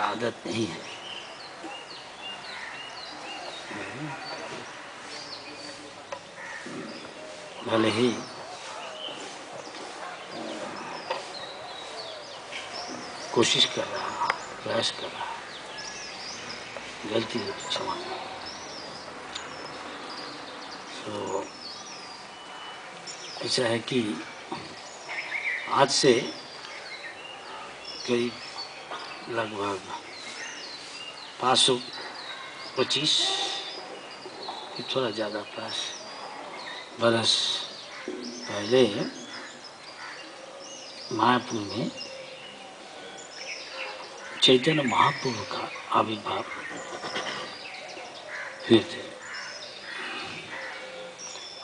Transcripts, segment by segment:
आदत नहीं है। भले ही कोशिश कर रहा, प्रयास कर रहा, गलती हो तो क्षमा। तो ऐसा है कि आज से करीब लगभग 525 कि थोड़ा ज़्यादा बरस पहले मायापुर में चैतन्य महाप्रभु का आविर्भाव हुए थे।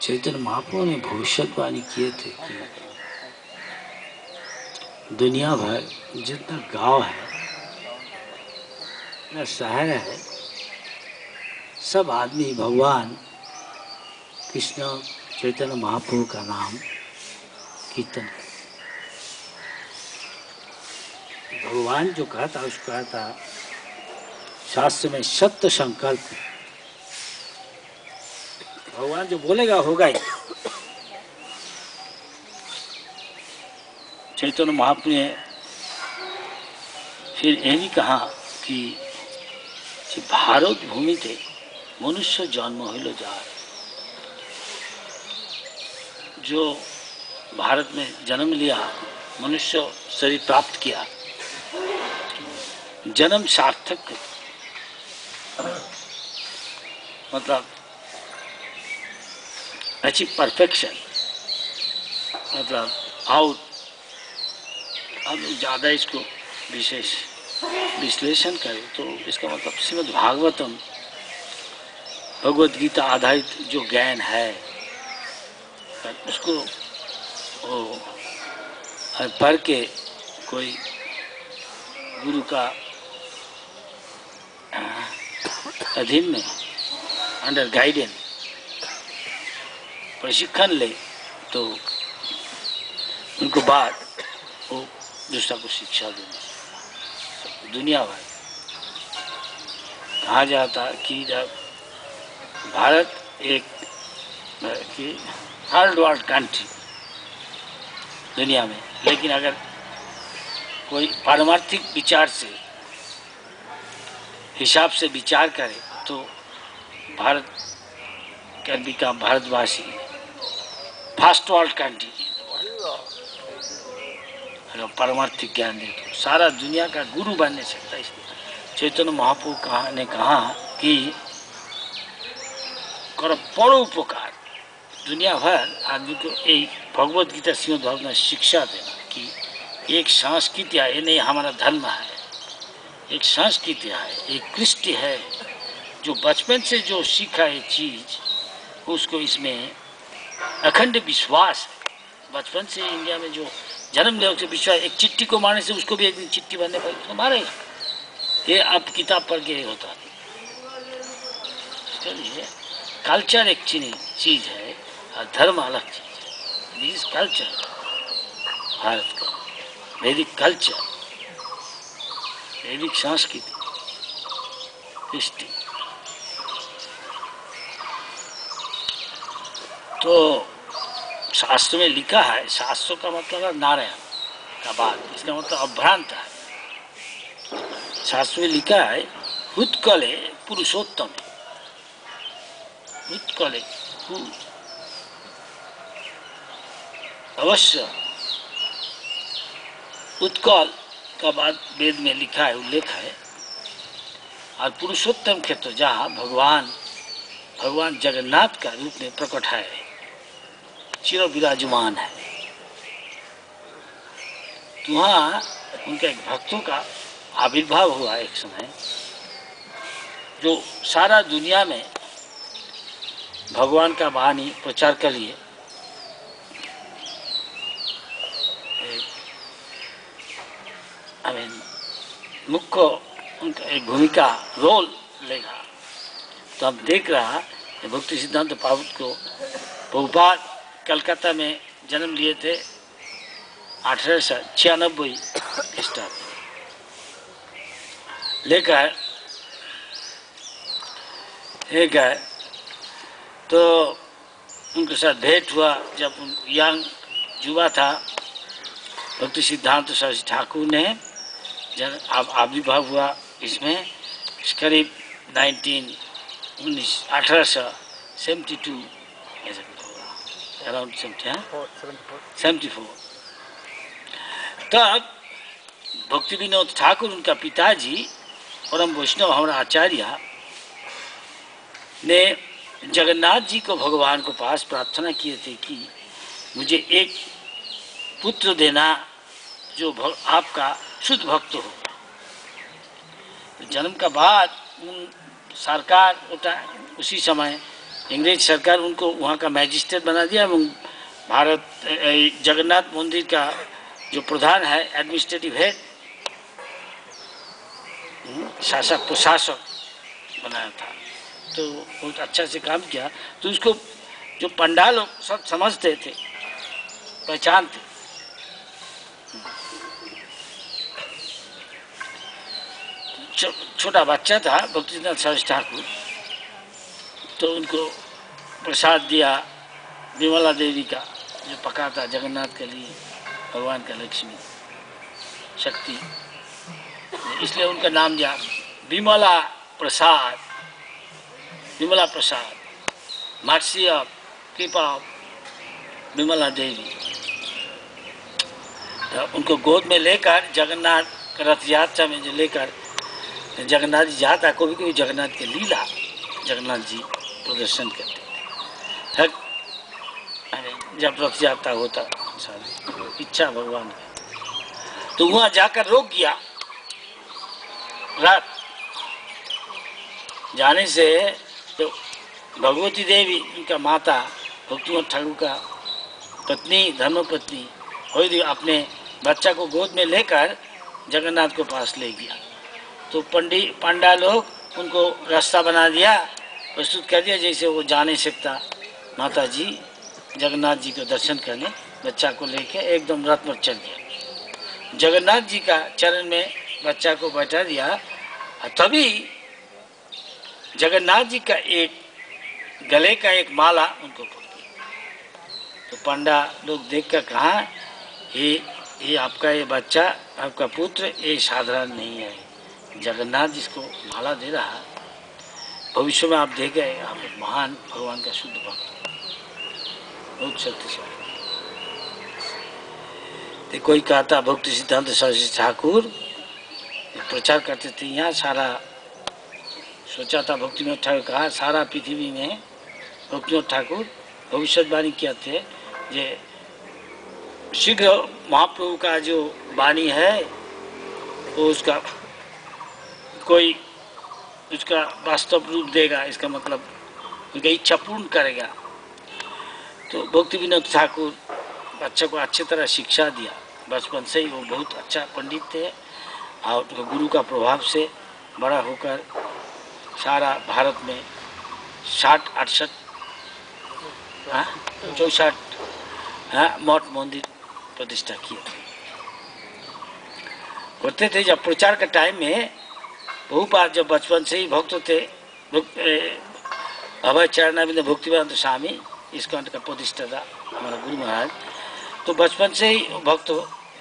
चैतन्य महाप्रभु ने भविष्यवाणी किए थे कि दुनिया भर जितना गांव है न शहर है, सब आदमी भगवान कृष्ण चैतन्य महाप्रभु का नाम कीर्तन करे। भगवान जो कहा था उसको कहा था शास्त्र में सत्य संकल्प, भगवान जो बोलेगा होगा ही। चैतन्य महाप्रभु ने फिर यह भी कहा कि भारत भूमि थे मनुष्य जन्म हईल जाए। जो भारत में जन्म लिया, मनुष्य शरीर प्राप्त किया, जन्म सार्थक, मतलब अचीव परफेक्शन, मतलब आउट। अब ज़्यादा इसको विशेष विश्लेषण करें तो इसका मतलब श्रीमद् भागवतम, भगवद गीता आधारित जो ज्ञान है उसको पढ़ के कोई गुरु का अधीन में अंडर गाइडेंस प्रशिक्षण ले तो उनको बाद वो दूसरा को शिक्षा देने। दुनिया भर कहा जाता कि जब भारत एक कि थर्ड वर्ल्ड कंट्री दुनिया में, लेकिन अगर कोई पारमार्थिक विचार से हिसाब से विचार करे तो भारत कैन बिकम, भारतवासी फर्स्ट वर्ल्ड कंट्री। अगर पारमार्थिक ज्ञान दे तो सारा दुनिया का गुरु बनने सकता है। चैतन्य महाप्रभु ने कहा कि करो बड़ो उपकार, दुनिया भर आदमी को यही भगवद गीता श्रीमद् भागवत में शिक्षा देना कि एक संस्कृति है, ये नहीं हमारा धर्म है, एक संस्कृति है, एक कृष्टि है। जो बचपन से जो सीखा है चीज उसको इसमें अखंड विश्वास है। बचपन से इंडिया में जो जन्म ले उसे विश्वास, एक चिट्ठी को मारने से उसको भी एक दिन चिट्ठी बनने पर उसको मारेगा। ये अब किताब पढ़ के होता है। इसलिए कल्चर एक चीज है और धर्म अलग चीज है। दिस कल्चर भारत का वैदिक कल्चर, वैदिक संस्कृति, कृष्टि। तो शास्त्र में लिखा है, शास्त्र का मतलब है नारायण का बात, इसका मतलब अभ्रांत है। शास्त्र में लिखा है उत्कले पुरुषोत्तम, उत्कले अवश्य। उत्कल का बात वेद में लिखा है, उल्लेख है। और पुरुषोत्तम क्षेत्र जहाँ भगवान जगन्नाथ का रूप में प्रकट है, चिर विराजमान है, तो वहाँ उनके एक भक्तों का आविर्भाव हुआ एक समय, जो सारा दुनिया में भगवान का वाणी प्रचार के लिए मुख्य उनका एक भूमिका रोल लेगा। तो हम देख रहा है भक्ति सिद्धांत प्रभुपाद को, प्रभुपाद कलकत्ता में जन्म लिए थे 1896 ईस्वी। लेकर एक गए तो उनके साथ भेंट हुआ। जब यंग युवा था, भक्ति सिद्धांत सरस्वती ठाकुर ने जब आविर्भाव हुआ इसमें करीब 1872 ऐसा कुछ होगा, अराउंड 74। तब भक्ति विनोद ठाकुर उनका पिताजी परम वैष्णव हमारा आचार्य ने जगन्नाथ जी को भगवान को पास प्रार्थना किए थे कि मुझे एक पुत्र देना जो आपका शुद्ध भक्त हो। जन्म का बाद उन सरकार उसी समय अंग्रेज सरकार उनको वहाँ का मैजिस्ट्रेट बना दिया एवं भारत जगन्नाथ मंदिर का जो प्रधान है, एडमिनिस्ट्रेटिव हेड, शासक प्रशासक बनाया था। तो बहुत अच्छा से काम किया। तो उसको जो पंडाल लोग सब समझते थे, पहचानते। छोटा बच्चा था भक्ति सिद्धांत सरस्वती ठाकुर, तो उनको प्रसाद दिया विमला देवी का जो पका था जगन्नाथ के लिए, भगवान का लक्ष्मी शक्ति, इसलिए उनका नाम दिया विमला प्रसाद। विमला प्रसाद, मर्सी ऑफ कृपा विमला देवी। तो उनको गोद में लेकर जगन्नाथ रथ यात्रा में जो लेकर जगन्नाथ जी जाता, कभी कभी जगन्नाथ के लीला जगन्नाथ जी प्रदर्शन करते थे। जब रथ यात्रा होता सारी इच्छा भगवान की, तो वहाँ जाकर रोक गया रात। जाने से तो भगवती देवी उनका माता भक्ति ठाकुर का पत्नी धर्मपत्नी हुई अपने बच्चा को गोद में लेकर जगन्नाथ के पास ले गया। तो पंडा लोग उनको रास्ता बना दिया, प्रस्तुत कर दिया, जैसे वो जा नहीं सकता। माता जी जगन्नाथ जी को दर्शन करने बच्चा को लेके एकदम रथ पर चल गया। जगन्नाथ जी का चरण में बच्चा को बैठा दिया। तभी जगन्नाथ जी का एक गले का एक माला उनको पड़ गया। तो पंडा लोग देखकर कहा, ये आपका ये बच्चा, आपका पुत्र ये साधारण नहीं है, जगन्नाथ जिसको माला दे रहा, भविष्य में आप देखें आप एक महान भगवान का शुद्ध भक्त, बहुत शक्तिशाली। तो कोई कहता भक्ति सिद्धांत सरस्वती ठाकुर प्रचार करते थे यहाँ, सारा सोचा था भक्ति विनोद ठाकुर कहा सारा पृथ्वी में भक्ति विनोद ठाकुर भविष्यवाणी किया थे जे शीघ्र महाप्रभु का जो वाणी है वो उसका कोई उसका वास्तव रूप देगा, इसका मतलब उनका इच्छा पूर्ण करेगा। तो भक्ति विनोद ठाकुर बच्चे को अच्छी तरह शिक्षा दिया, बचपन से ही वो बहुत अच्छा पंडित थे और गुरु का प्रभाव से बड़ा होकर सारा भारत में 60-68 64 मठ मंदिर प्रतिष्ठा किए करते थे। जब प्रचार के टाइम में बहुत बार जब बचपन से ही भक्त थे, अभय चरणारविंद भक्तिवेदांत स्वामी इसकांत का प्रतिष्ठा था हमारा गुरु महाराज, तो बचपन से ही भक्त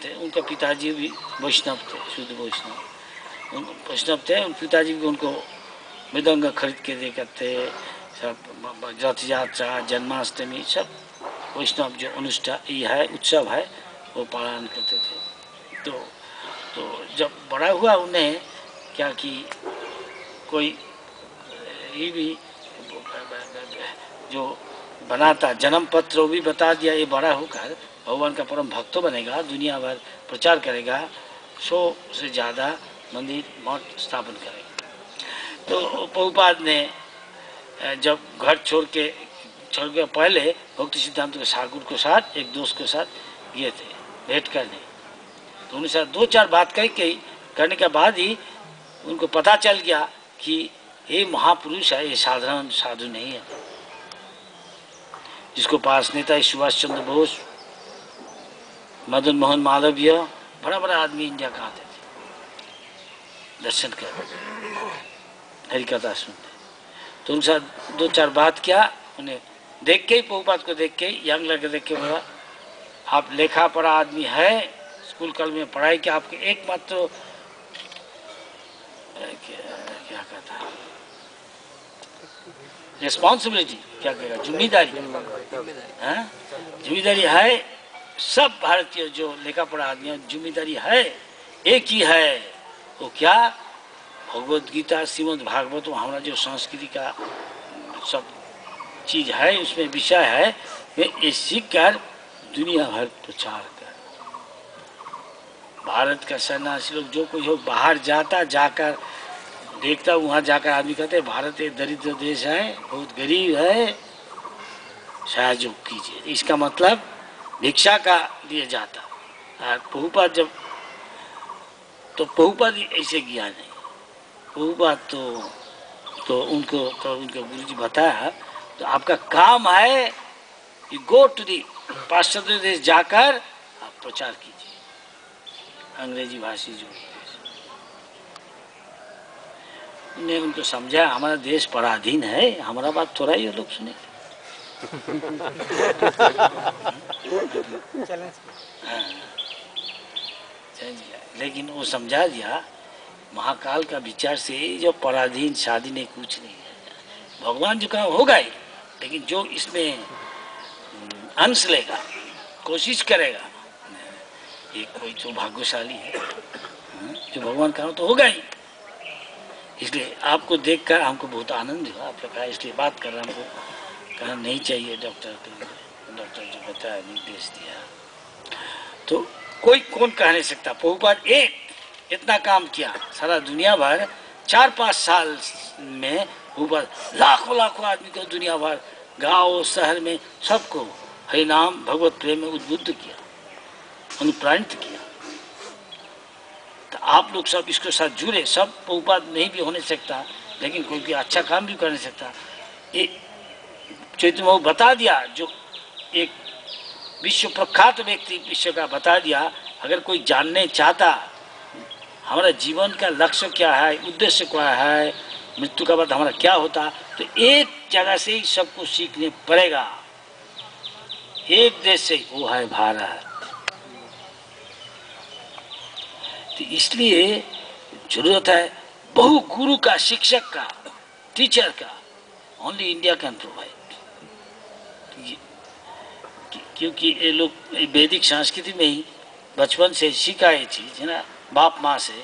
थे। उनका पिताजी भी वैष्णव थे, शुद्ध वैष्णव थे। उन पिताजी भी उनको मृदंग खरीद के दे करते, सब रथ यात्रा जन्माष्टमी सब वैष्णव जो अनुष्ठान ये है उत्सव है वो पालन करते थे। तो जब बड़ा हुआ उन्हें क्या कि कोई ये भी जो बनाता जन्म पत्र वो भी बता दिया, ये बड़ा होकर भगवान का परम भक्त बनेगा, दुनिया भर प्रचार करेगा, 100 से ज़्यादा मंदिर मठ स्थापन करेगा। तो प्रभुपाद ने जब घर छोड़ के पहले भक्ति सिद्धांत के ठाकुर के साथ एक दोस्त के साथ गए थे भेंट करने। तो उनके साथ 2-4 बात करने के बाद ही उनको पता चल गया कि ये महापुरुष है, ये साधारण साधु नहीं है, जिसको पास नेता सुभाष चंद्र बोस, मदन मोहन मालवीय, बड़ा बड़ा आदमी इंडिया का आते थे। दर्शन करने, हरिकथा सुनने। तो उनके साथ 2-4 बात किया, उन्हें देख के ही, प्रभुपाद को देख के, यंग लड़के देख के बोला, आप लेखा पढ़ा आदमी है, स्कूल कॉलेज में पढ़ाई के आपके एकमात्र क्या कहता है, रिस्पॉन्सिबिलिटी, क्या कहेगा, जिम्मेदारी, जिम्मेदारी है। सब भारतीय जो लेखा पढ़ा आदमी जिम्मेदारी है, एक ही है, वो क्या, भगवद गीता, श्रीमद् भागवत, हमारा जो संस्कृति का सब चीज है, उसमें विषय है, वे ये सीख कर दुनिया भर प्रचार कर। भारत का सन्यासी लोग जो कोई हो बाहर जाता, जाकर देखता, वहाँ जाकर आदमी कहते भारत एक दरिद्र देश है, बहुत गरीब है, सहयोग कीजिए। इसका मतलब भिक्षा का लिए जाता। और प्रभुपाद जब, तो प्रभुपाद ऐसे गया नहीं, प्रभुपाद तो उनके गुरुजी बताया, तो आपका काम है कि गो टू दी पाश्चात्य देश, जाकर आप प्रचार कीजिए, अंग्रेजी भाषी जो देश। उन्हें उनको समझा हमारा देश पराधीन है, हमारा बात थोड़ा ही लोग सुने। लेकिन वो समझा दिया, महाकाल का विचार से जो पराधीन शादी नहीं, कुछ नहीं है, भगवान जो कहा होगा ही, लेकिन जो इसमें अंश लेगा, कोशिश करेगा, ये कोई तो भाग्यशाली है, जो भगवान कहा तो होगा ही। इसलिए आपको देखकर हमको बहुत आनंद हुआ, आपने कहा इसलिए बात कर रहा, हमको कहना नहीं चाहिए, डॉक्टर जो बताया, निर्देश दिया, तो कोई कौन कह नहीं सकता। प्रभुपाद एक इतना काम किया, सारा दुनिया भर 4-5 साल में प्रभुपाद लाखों आदमी को दुनिया भर, गांव शहर में सबको हरि नाम भगवत प्रेम में उद्बुद्ध किया, अनुप्राणित किया। तो आप लोग सब इसके साथ जुड़े, सब प्रभुपाद नहीं भी होने सकता, लेकिन कोई भी अच्छा काम भी कर नहीं सकता। ये चैतन्य प्रभु बता दिया, जो एक विश्व प्रख्यात व्यक्ति विश्व का बता दिया, अगर कोई जानने चाहता हमारा जीवन का लक्ष्य क्या है, उद्देश्य क्या है, मृत्यु के बाद हमारा क्या होता, तो एक जगह से ही सबको सीखने पड़ेगा, एक देश से, वो है भारत। तो इसलिए जरूरत है बहु गुरु का, शिक्षक का, टीचर का, ओनली इंडिया कैन प्रोवाइड। क्योंकि ये लोग वैदिक संस्कृति में ही बचपन से सीखा ये चीज है ना, बाप माँ से,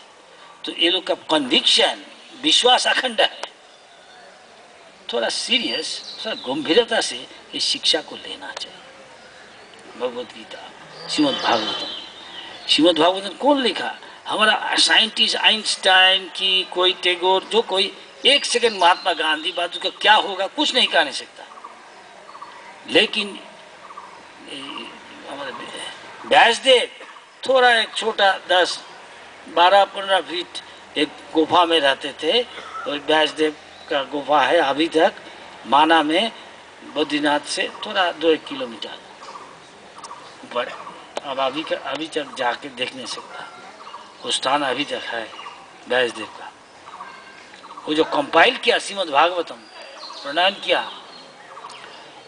तो ये लोग का कन्विक्शन, विश्वास अखंड है। थोड़ा सीरियस, थोड़ा गंभीरता से इस शिक्षा को लेना चाहिए। भगवद गीता, श्रीमद् भागवतम कौन लिखा, हमारा साइंटिस्ट आइंस्टाइन की, कोई टैगोर, जो कोई एक सेकंड महात्मा गांधी बात का क्या होगा कुछ नहीं कह नहीं सकता, लेकिन हमारे व्यासदेव थोड़ा एक छोटा 10-12-15 फीट एक गुफा में रहते थे, और व्यासदेव का गुफा है अभी तक माना में, बद्रीनाथ से थोड़ा 2-1 किलोमीटर ऊपर। अब अभी तक जाके देख नहीं सकता, वो स्थान अभी तक है व्यासदेव का। वो जो कंपाइल किया श्रीमद् भागवतम, प्रणाम किया,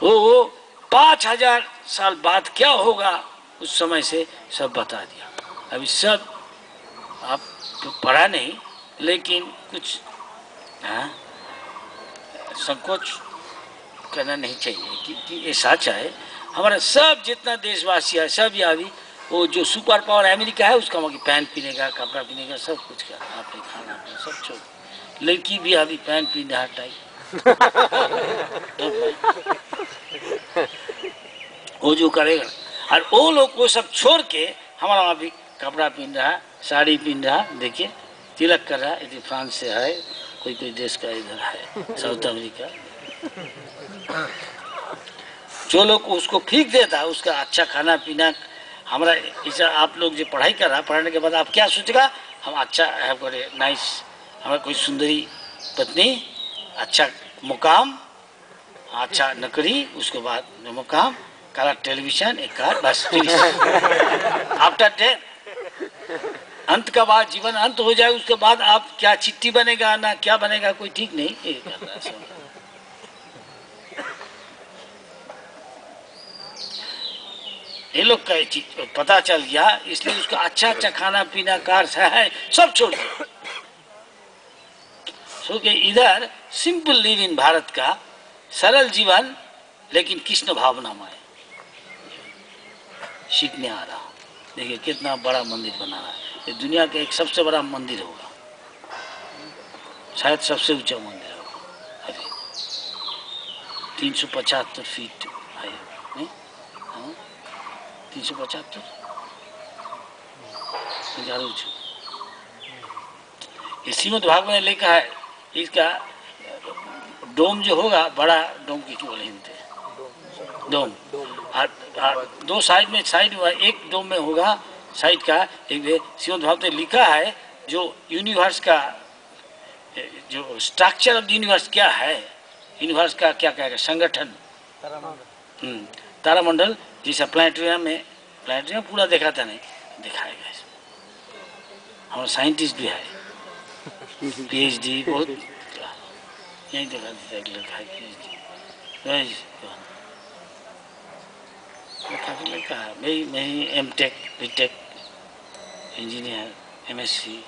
वो 5000 साल बाद क्या होगा उस समय से सब बता दिया। अभी सब आप तो पढ़ा नहीं, लेकिन कुछ संकोच करना नहीं चाहिए कि ये सच है। हमारा सब जितना देशवासी है सब यहाँ भी, वो जो सुपर पावर अमेरिका है उसका वहाँ पैंट पीने का, कपड़ा पीने का, सब कुछ का, आपने खाना अपना सब छोड़, लड़की भी अभी पैंट पीने हटाई वो जो करेगा, और वो लोग को सब छोड़ के हमारा वहाँ भी कपड़ा पहन रहा, साड़ी पहन रहा, देखिए तिलक कर रहा, यदि फ्रांस से है, कोई देश का इधर है, साउथ अमेरिका, जो लोग उसको फेंक देता है, उसका अच्छा खाना पीना। हमारा ऐसा आप लोग जो पढ़ाई कर रहा, पढ़ने के बाद आप क्या सोचेगा, हम अच्छा है करे नाइस, हमारा कोई सुंदरी पत्नी, अच्छा मुकाम, अच्छा नौकरी, उसके बाद मुकाम, काला टेलीविजन, एक कार, बस आफ्टर डेथ अंत का बाद जीवन अंत हो जाए, उसके बाद आप क्या चिट्ठी बनेगा ना क्या बनेगा कोई ठीक नहीं ये कर रहा है सब। ये लोग का चीज पता चल गया, इसलिए उसका अच्छा अच्छा खाना पीना कार है सब छोड़ दिया। सो के इधर सिंपल लिव इन भारत का सरल जीवन, लेकिन कृष्ण भावनामय सीखने आ रहा। देखिए कितना बड़ा मंदिर बना रहा है, ये दुनिया का एक सबसे बड़ा मंदिर होगा, शायद सबसे ऊंचा मंदिर होगा अभी। 375 फीट है नहीं? हाँ 375 ऊंचा। ये श्रीमद् भागवत में लिखा है, इसका डोम जो होगा, बड़ा डोम की बोले हिंदी डोम, दो साइड में, साइड एक डोम में होगा साइड का एक। श्रीमद् भागवत में लिखा है जो यूनिवर्स का जो स्ट्रक्चर ऑफ द यूनिवर्स क्या है, यूनिवर्स का क्या कहेगा संगठन, तारामंडल जैसा प्लानिटोरियम में, प्लानिटोरियम पूरा देखा था नहीं, दिखाएगा इसमें। हमारा साइंटिस्ट भी है, पीएचडी बहुत यही देखा देता है, लिखा है पीएचडी काफी लड़का है। मैं ही एमटेक बीटेक इंजीनियर एमएससी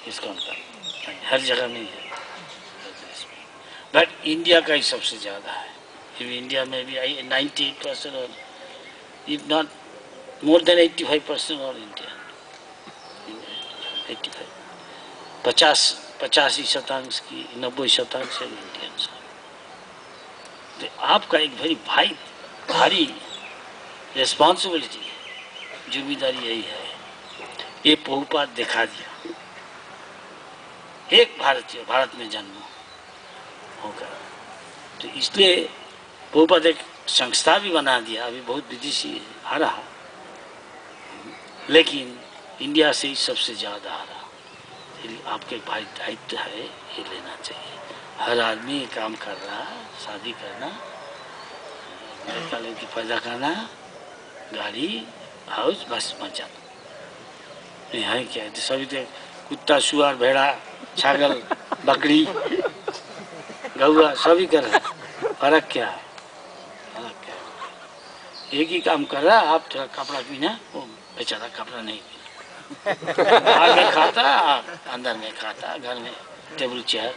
इसका उनका हर जगह में है, बट इंडिया का ही सबसे ज़्यादा है। इंडिया में भी 98% और इफ नॉट मोर देन 85% और इंडिया 85 85% की 90% इंडियंस। तो आपका एक भारी रिस्पॉन्सिबिलिटी है, जिम्मेदारी यही है। ये प्रभुपाद दिखा दिया, एक भारतीय भारत में जन्म होगा, तो इसलिए प्रभुपाद एक संस्था भी बना दिया। अभी बहुत विदेशी आ रहा, लेकिन इंडिया से ही सबसे ज़्यादा आ रहा। आपके भाई दायित्व है, ये लेना चाहिए। हर आदमी ये काम कर रहा है, शादी करना, लड़का लड़की पैदा करना, गाड़ी हाउस, बस मजा है क्या है। सभी तो कुत्ता सुअर भेड़ा छागल बकरी गौआ सभी कर रहे हैं, फर्क क्या है? फर्क क्या है? एक ही काम कर रहा है। आप थोड़ा कपड़ा पीना, वो बेचारा कपड़ा नहीं पीना, बाहर में खाता, अंदर में खाता, घर में टेबल चेयर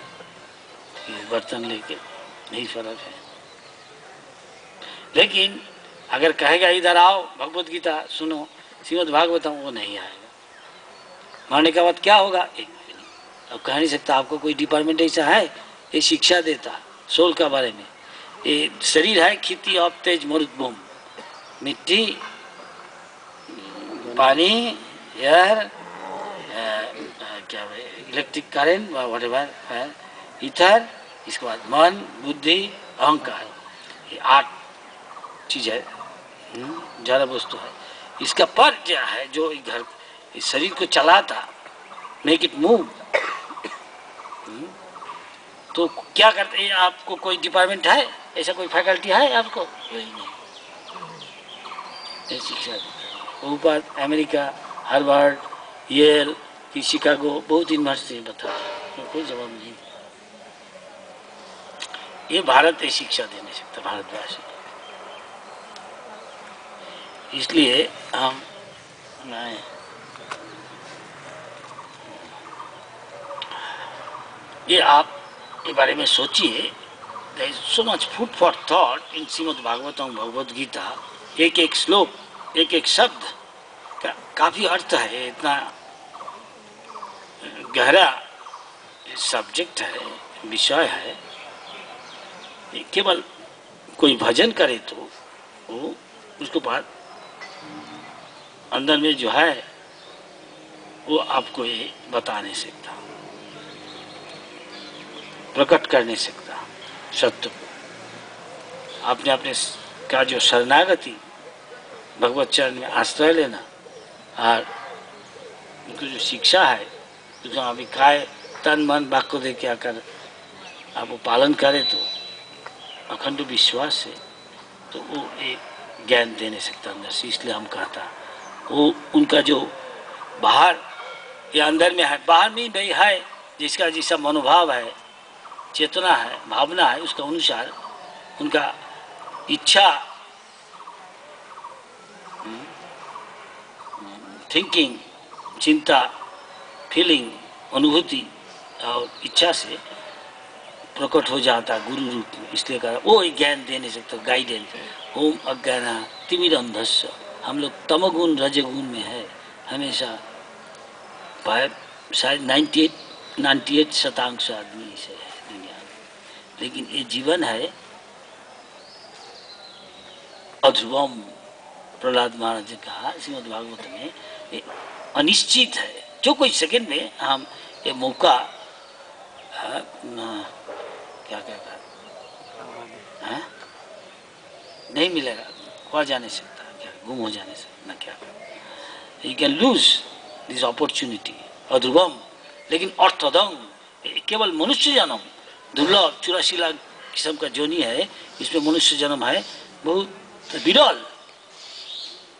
बर्तन लेके, यही फर्क है। लेकिन अगर कहेगा इधर आओ भगवत गीता सुनो, श्रीमद् भागवतम, वो नहीं आएगा। मरने के बाद क्या होगा एक भी नहीं। अब कह नहीं सकता। आपको कोई डिपार्टमेंट ऐसा है ये शिक्षा देता सोल का बारे में। ये शरीर है खेती ऑफ तेज मरुद्भूम, मिट्टी पानी एयर क्या इलेक्ट्रिक करेंट व्हाटएवर है, इथर, इसके बाद मन बुद्धि अहंकार, ये 8 चीज है, ज़्यादा वस्तु है। इसका पर क्या है जो घर इस शरीर को चलाता, मेक इट मूव। तो क्या करते हैं? आपको कोई डिपार्टमेंट है ऐसा, कोई फैकल्टी है आपको? कोई नहीं। शिक्षा ऊपर अमेरिका हार्वर्ड येल की शिकागो बहुत यूनिवर्सिटी बता रहे, कोई जवाब नहीं। ये भारत ये शिक्षा दे नहीं सकता भारतवासी, इसलिए हम ये आप के बारे में सोचिए। There is so much food for thought in Shrimad Bhagavatam Bhagavad Gita. एक एक श्लोक, एक एक शब्द का काफी अर्थ है। इतना गहरा सब्जेक्ट है, विषय है। केवल कोई भजन करे तो वो उसके बाद अंदर में जो है वो आपको ये बता नहीं सकता, प्रकट कर नहीं सकता सत्य को। आपने अपने का जो शरणागति भगवत चरण में आश्रय लेना और उनकी जो शिक्षा है, जो अभी काय तन मन वाक्य दे के आकर आप वो पालन करें तो अखंड विश्वास से, तो वो एक ज्ञान दे नहीं सकता अंदर से। इसलिए हम कहता वो उनका जो बाहर या अंदर में है, बाहर में भी है, जिसका जैसा मनोभाव है, चेतना है, भावना है, उसका अनुसार उनका इच्छा, थिंकिंग, चिंता, फीलिंग, अनुभूति और इच्छा से प्रकट हो जाता गुरु रूप में। इसलिए कहा वो ज्ञान दे नहीं सकता, गाइडेंस। ओम अज्ञाना तिमिरंधस्य, हम लोग तमोगुण रजगुण में है हमेशा। शायद 98% आदमी से है दुनिया में, लेकिन ये जीवन है अध्रुवम। प्रहलाद महाराज ने कहा श्रीमद् भागवत में, ये अनिश्चित है। जो कोई सेकंड में हम ये मौका क्या क्या कहा नहीं मिलेगा, खो जा नहीं सकता, क्या गुम हो जाने से ना, क्या you can lose this opportunity अध्रुवम। लेकिन अर्थदम, केवल मनुष्य जन्म दुर्लभ, 84 लाख किस्म का जोनी है, इसमें मनुष्य जन्म है बहुत विरल,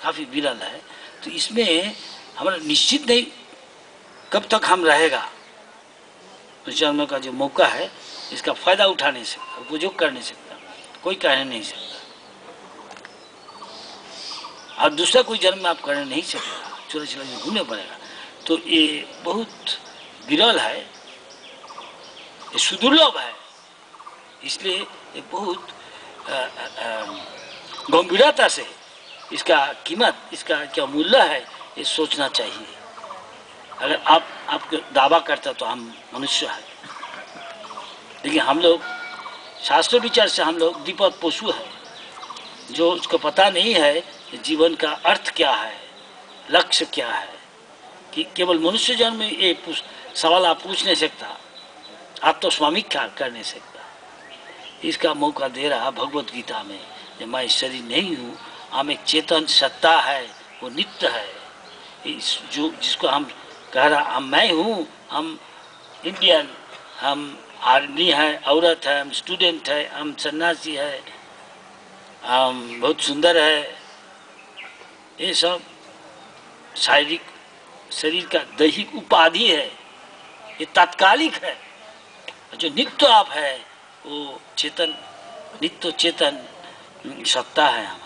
काफी विरल है। तो इसमें हमारा निश्चित नहीं कब तक हम रहेगा। उस जन्म का जो मौका है, इसका फायदा उठा नहीं सकता, उपयोग कर नहीं सकता, कोई कह नहीं सकता। और दूसरा कोई जन्म में आप कर नहीं सकेगा, 84 लाख घूमने पड़ेगा। तो ये बहुत विरल है, ये सुदुर्लभ है। इसलिए ये बहुत गंभीरता से इसका कीमत, इसका क्या मूल्य है, ये सोचना चाहिए। अगर आपको दावा करता तो हम मनुष्य हैं, लेकिन हम लोग शास्त्र विचार से हम लोग दीपक पशु है, जो उसको पता नहीं है कि जीवन का अर्थ क्या है, लक्ष्य क्या है। कि केवल मनुष्य जन्म में ये सवाल आप पूछ नहीं सकता, आप तो स्वामी क्या कर नहीं सकता। इसका मौका दे रहा भगवत गीता में, कि मैं शरीर नहीं हूँ, हम एक चेतन सत्ता है, वो नित्य है। इस जो जिसको हम कह रहा हम मैं हूँ, हम इंडियन, हम आदमी है, औरत है, हम स्टूडेंट है, हम सन्यासी है, हम बहुत सुंदर है, ये सब शारीरिक शरीर का दैहिक उपाधि है, ये तात्कालिक है। जो नित्य आप है वो चेतन, नित्य चेतन सत्ता है हमारा।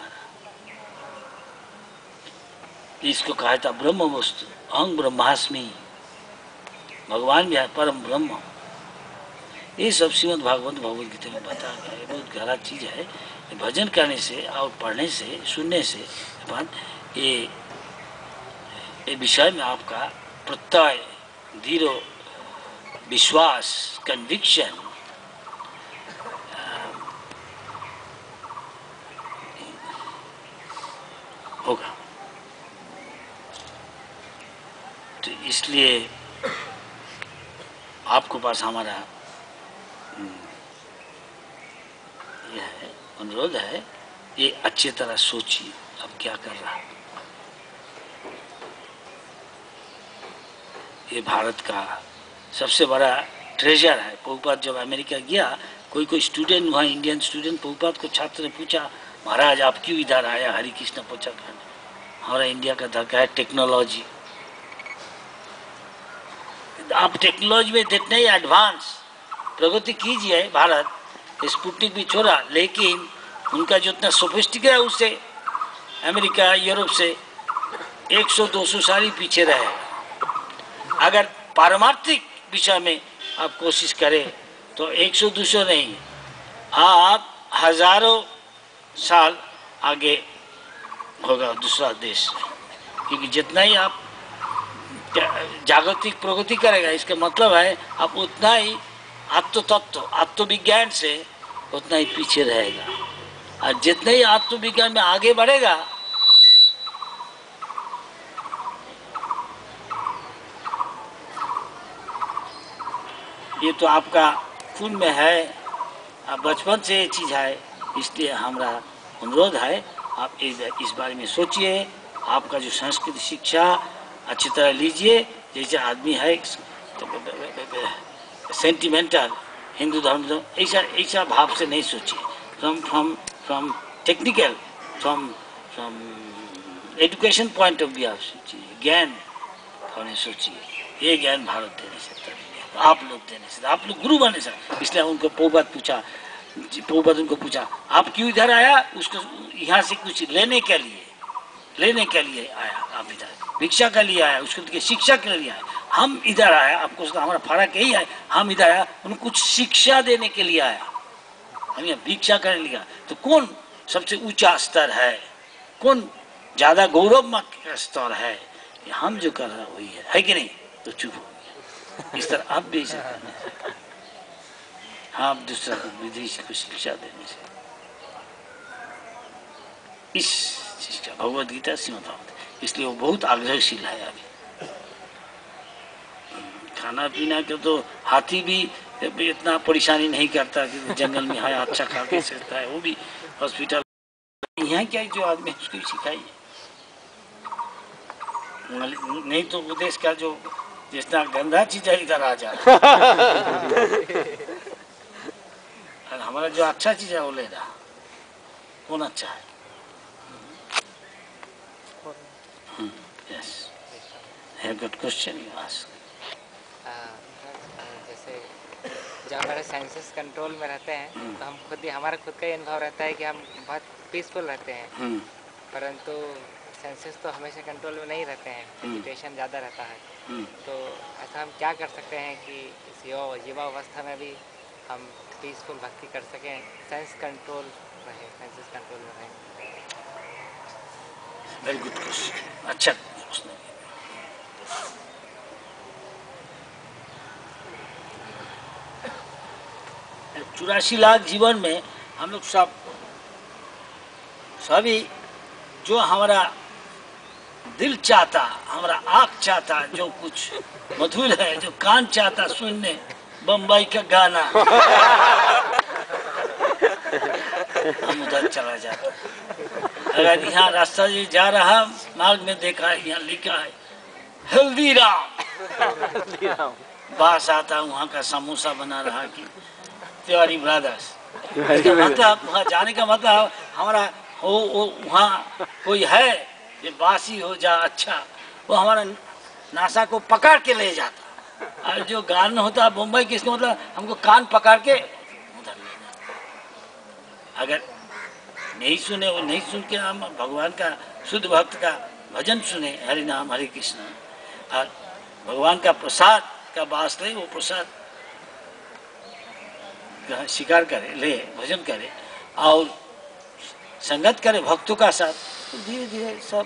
इसको कहा था ब्रह्म वस्तु, अहं ब्रह्मास्मि, भगवान भी है परम ब्रह्म। ये सब श्रीमद् भागवत भगवद गीता में बताया गया है। बहुत गहरा चीज है। भजन करने से और पढ़ने से, सुनने से ये विषय में आपका प्रत्यय, धीरो विश्वास, कन्विक्शन होगा। तो इसलिए आपको पास हमारा यह है अनुरोध है, ये अच्छी तरह सोचिए अब क्या कर रहा है। ये भारत का सबसे बड़ा ट्रेजर है। प्रभुपाद जब अमेरिका गया, कोई स्टूडेंट वहाँ, इंडियन स्टूडेंट, प्रभुपाद को छात्र ने पूछा, महाराज आप क्यों इधर आया हरि कृष्ण प्रचार करने? हमारा इंडिया का धक्का है टेक्नोलॉजी। आप टेक्नोलॉजी में जितने ही एडवांस प्रगति कीजिए, भारत स्पुतनिक भी छोड़ा, लेकिन उनका जितना सोफिस्टिकेट है उससे अमेरिका, यूरोप से 100-200 साल ही पीछे रहेगा। अगर पारमार्थिक विषय में आप कोशिश करें तो 100-200 नहीं, आप हजारों साल आगे होगा दूसरा देश। क्योंकि जितना ही आप जागतिक प्रगति करेगा, इसका मतलब है आप उतना ही आत्मतत्व, आत्मविज्ञान से उतना ही पीछे रहेगा। और जितना ही आत्मविज्ञान में आगे बढ़ेगा, ये तो आपका खून में है, आप बचपन से ये चीज़ है। इसलिए हमारा अनुरोध है आप इस बारे में सोचिए। आपका जो संस्कृत शिक्षा अच्छी तरह लीजिए। जैसे आदमी है सेंटिमेंटल, हिंदू धर्म ऐसा भाव से नहीं सोचिए। From technical, from education point of view आप सोचिए, ज्ञान हमें सोचिए, ये ज्ञान भारत दे नहीं सकता, आप लोग दे नहीं सकते, आप लोग गुरु बने सर। इसलिए उनको पोपत उनको पूछा आप क्यों इधर आया, उसको यहाँ से कुछ लेने के लिए आया, आप इधर भिक्षा के लिए आया, उसको शिक्षा के लिए आया। हम इधर आया, आपको हमारा फर्क यही है, हम इधर आया उनको कुछ शिक्षा देने के लिए आया, हम यहाँ भिक्षा करने लिया। तो कौन सबसे ऊंचा स्तर है, कौन ज्यादा गौरवमय स्तर है, हम जो कर रहे वही है कि नहीं? तो चुप हो गया। इस तरह आप भी ऐसा करने से, आप दूसरा को विदेशी को शिक्षा देने से, इस चीज का भगवद गीता श्रीमद् भागवत, इसलिए वो बहुत आग्रहशील है। अभी खाना पीना के तो हाथी भी इतना परेशानी नहीं करता कि जंगल में है अच्छा खा के सकता है, वो भी हॉस्पिटल यहाँ क्या जो आदमी उसको सिखाइए, नहीं तो देश का जो जितना गंदा चीज है इधर आ जाए और हमारा जो अच्छा चीज है वो ले रहा, कौन अच्छा है? Yes, have got question you ask. जैसे जब हमारे सेंसेस कंट्रोल में रहते हैं तो हम खुद ही, हमारा खुद का ही अनुभव रहता है कि हम बहुत पीसफुल रहते हैं, परंतु सेंसेस तो हमेशा कंट्रोल में नहीं रहते हैं, एजिटेशन ज़्यादा रहता है। तो ऐसा हम क्या कर सकते हैं कि इस युवा अवस्था में भी हम पीसफुल भक्ति कर सकें, सेंस कंट्रोल रहे, सेंसेस कंट्रोल में रहें? वेरी गुड क्वेश्चन, अच्छा प्रश्न। 84 लाख जीवन में हम लोग सभी जो हमारा दिल चाहता, हमारा आँख चाहता, जो कुछ मधुर है, जो कान चाहता सुनने, बम्बई का गाना हम उधर चला जाता। अगर यहाँ रास्ता जी जा रहा, मार्ग में देखा है यहाँ लिखा है हल्दीराम, बास आता वहाँ का समोसा बना रहा कि तिवारी ब्रदर्स, मतलब वहाँ जाने का मतलब हमारा हो वहाँ कोई है जो बासी हो जा अच्छा, वो हमारा नासा को पकड़ के ले जाता। और जो गान होता मुंबई की, इसका मतलब हमको कान पकड़ के उधर ले जाता। अगर नहीं सुने, वो नहीं सुन के हम भगवान का शुद्ध भक्त का भजन सुने, हरि नाम हरे कृष्ण, और भगवान का प्रसाद का वास ले, वो प्रसाद स्वीकार करे, ले भजन करे और संगत करे भक्तों का साथ, तो धीरे धीरे सब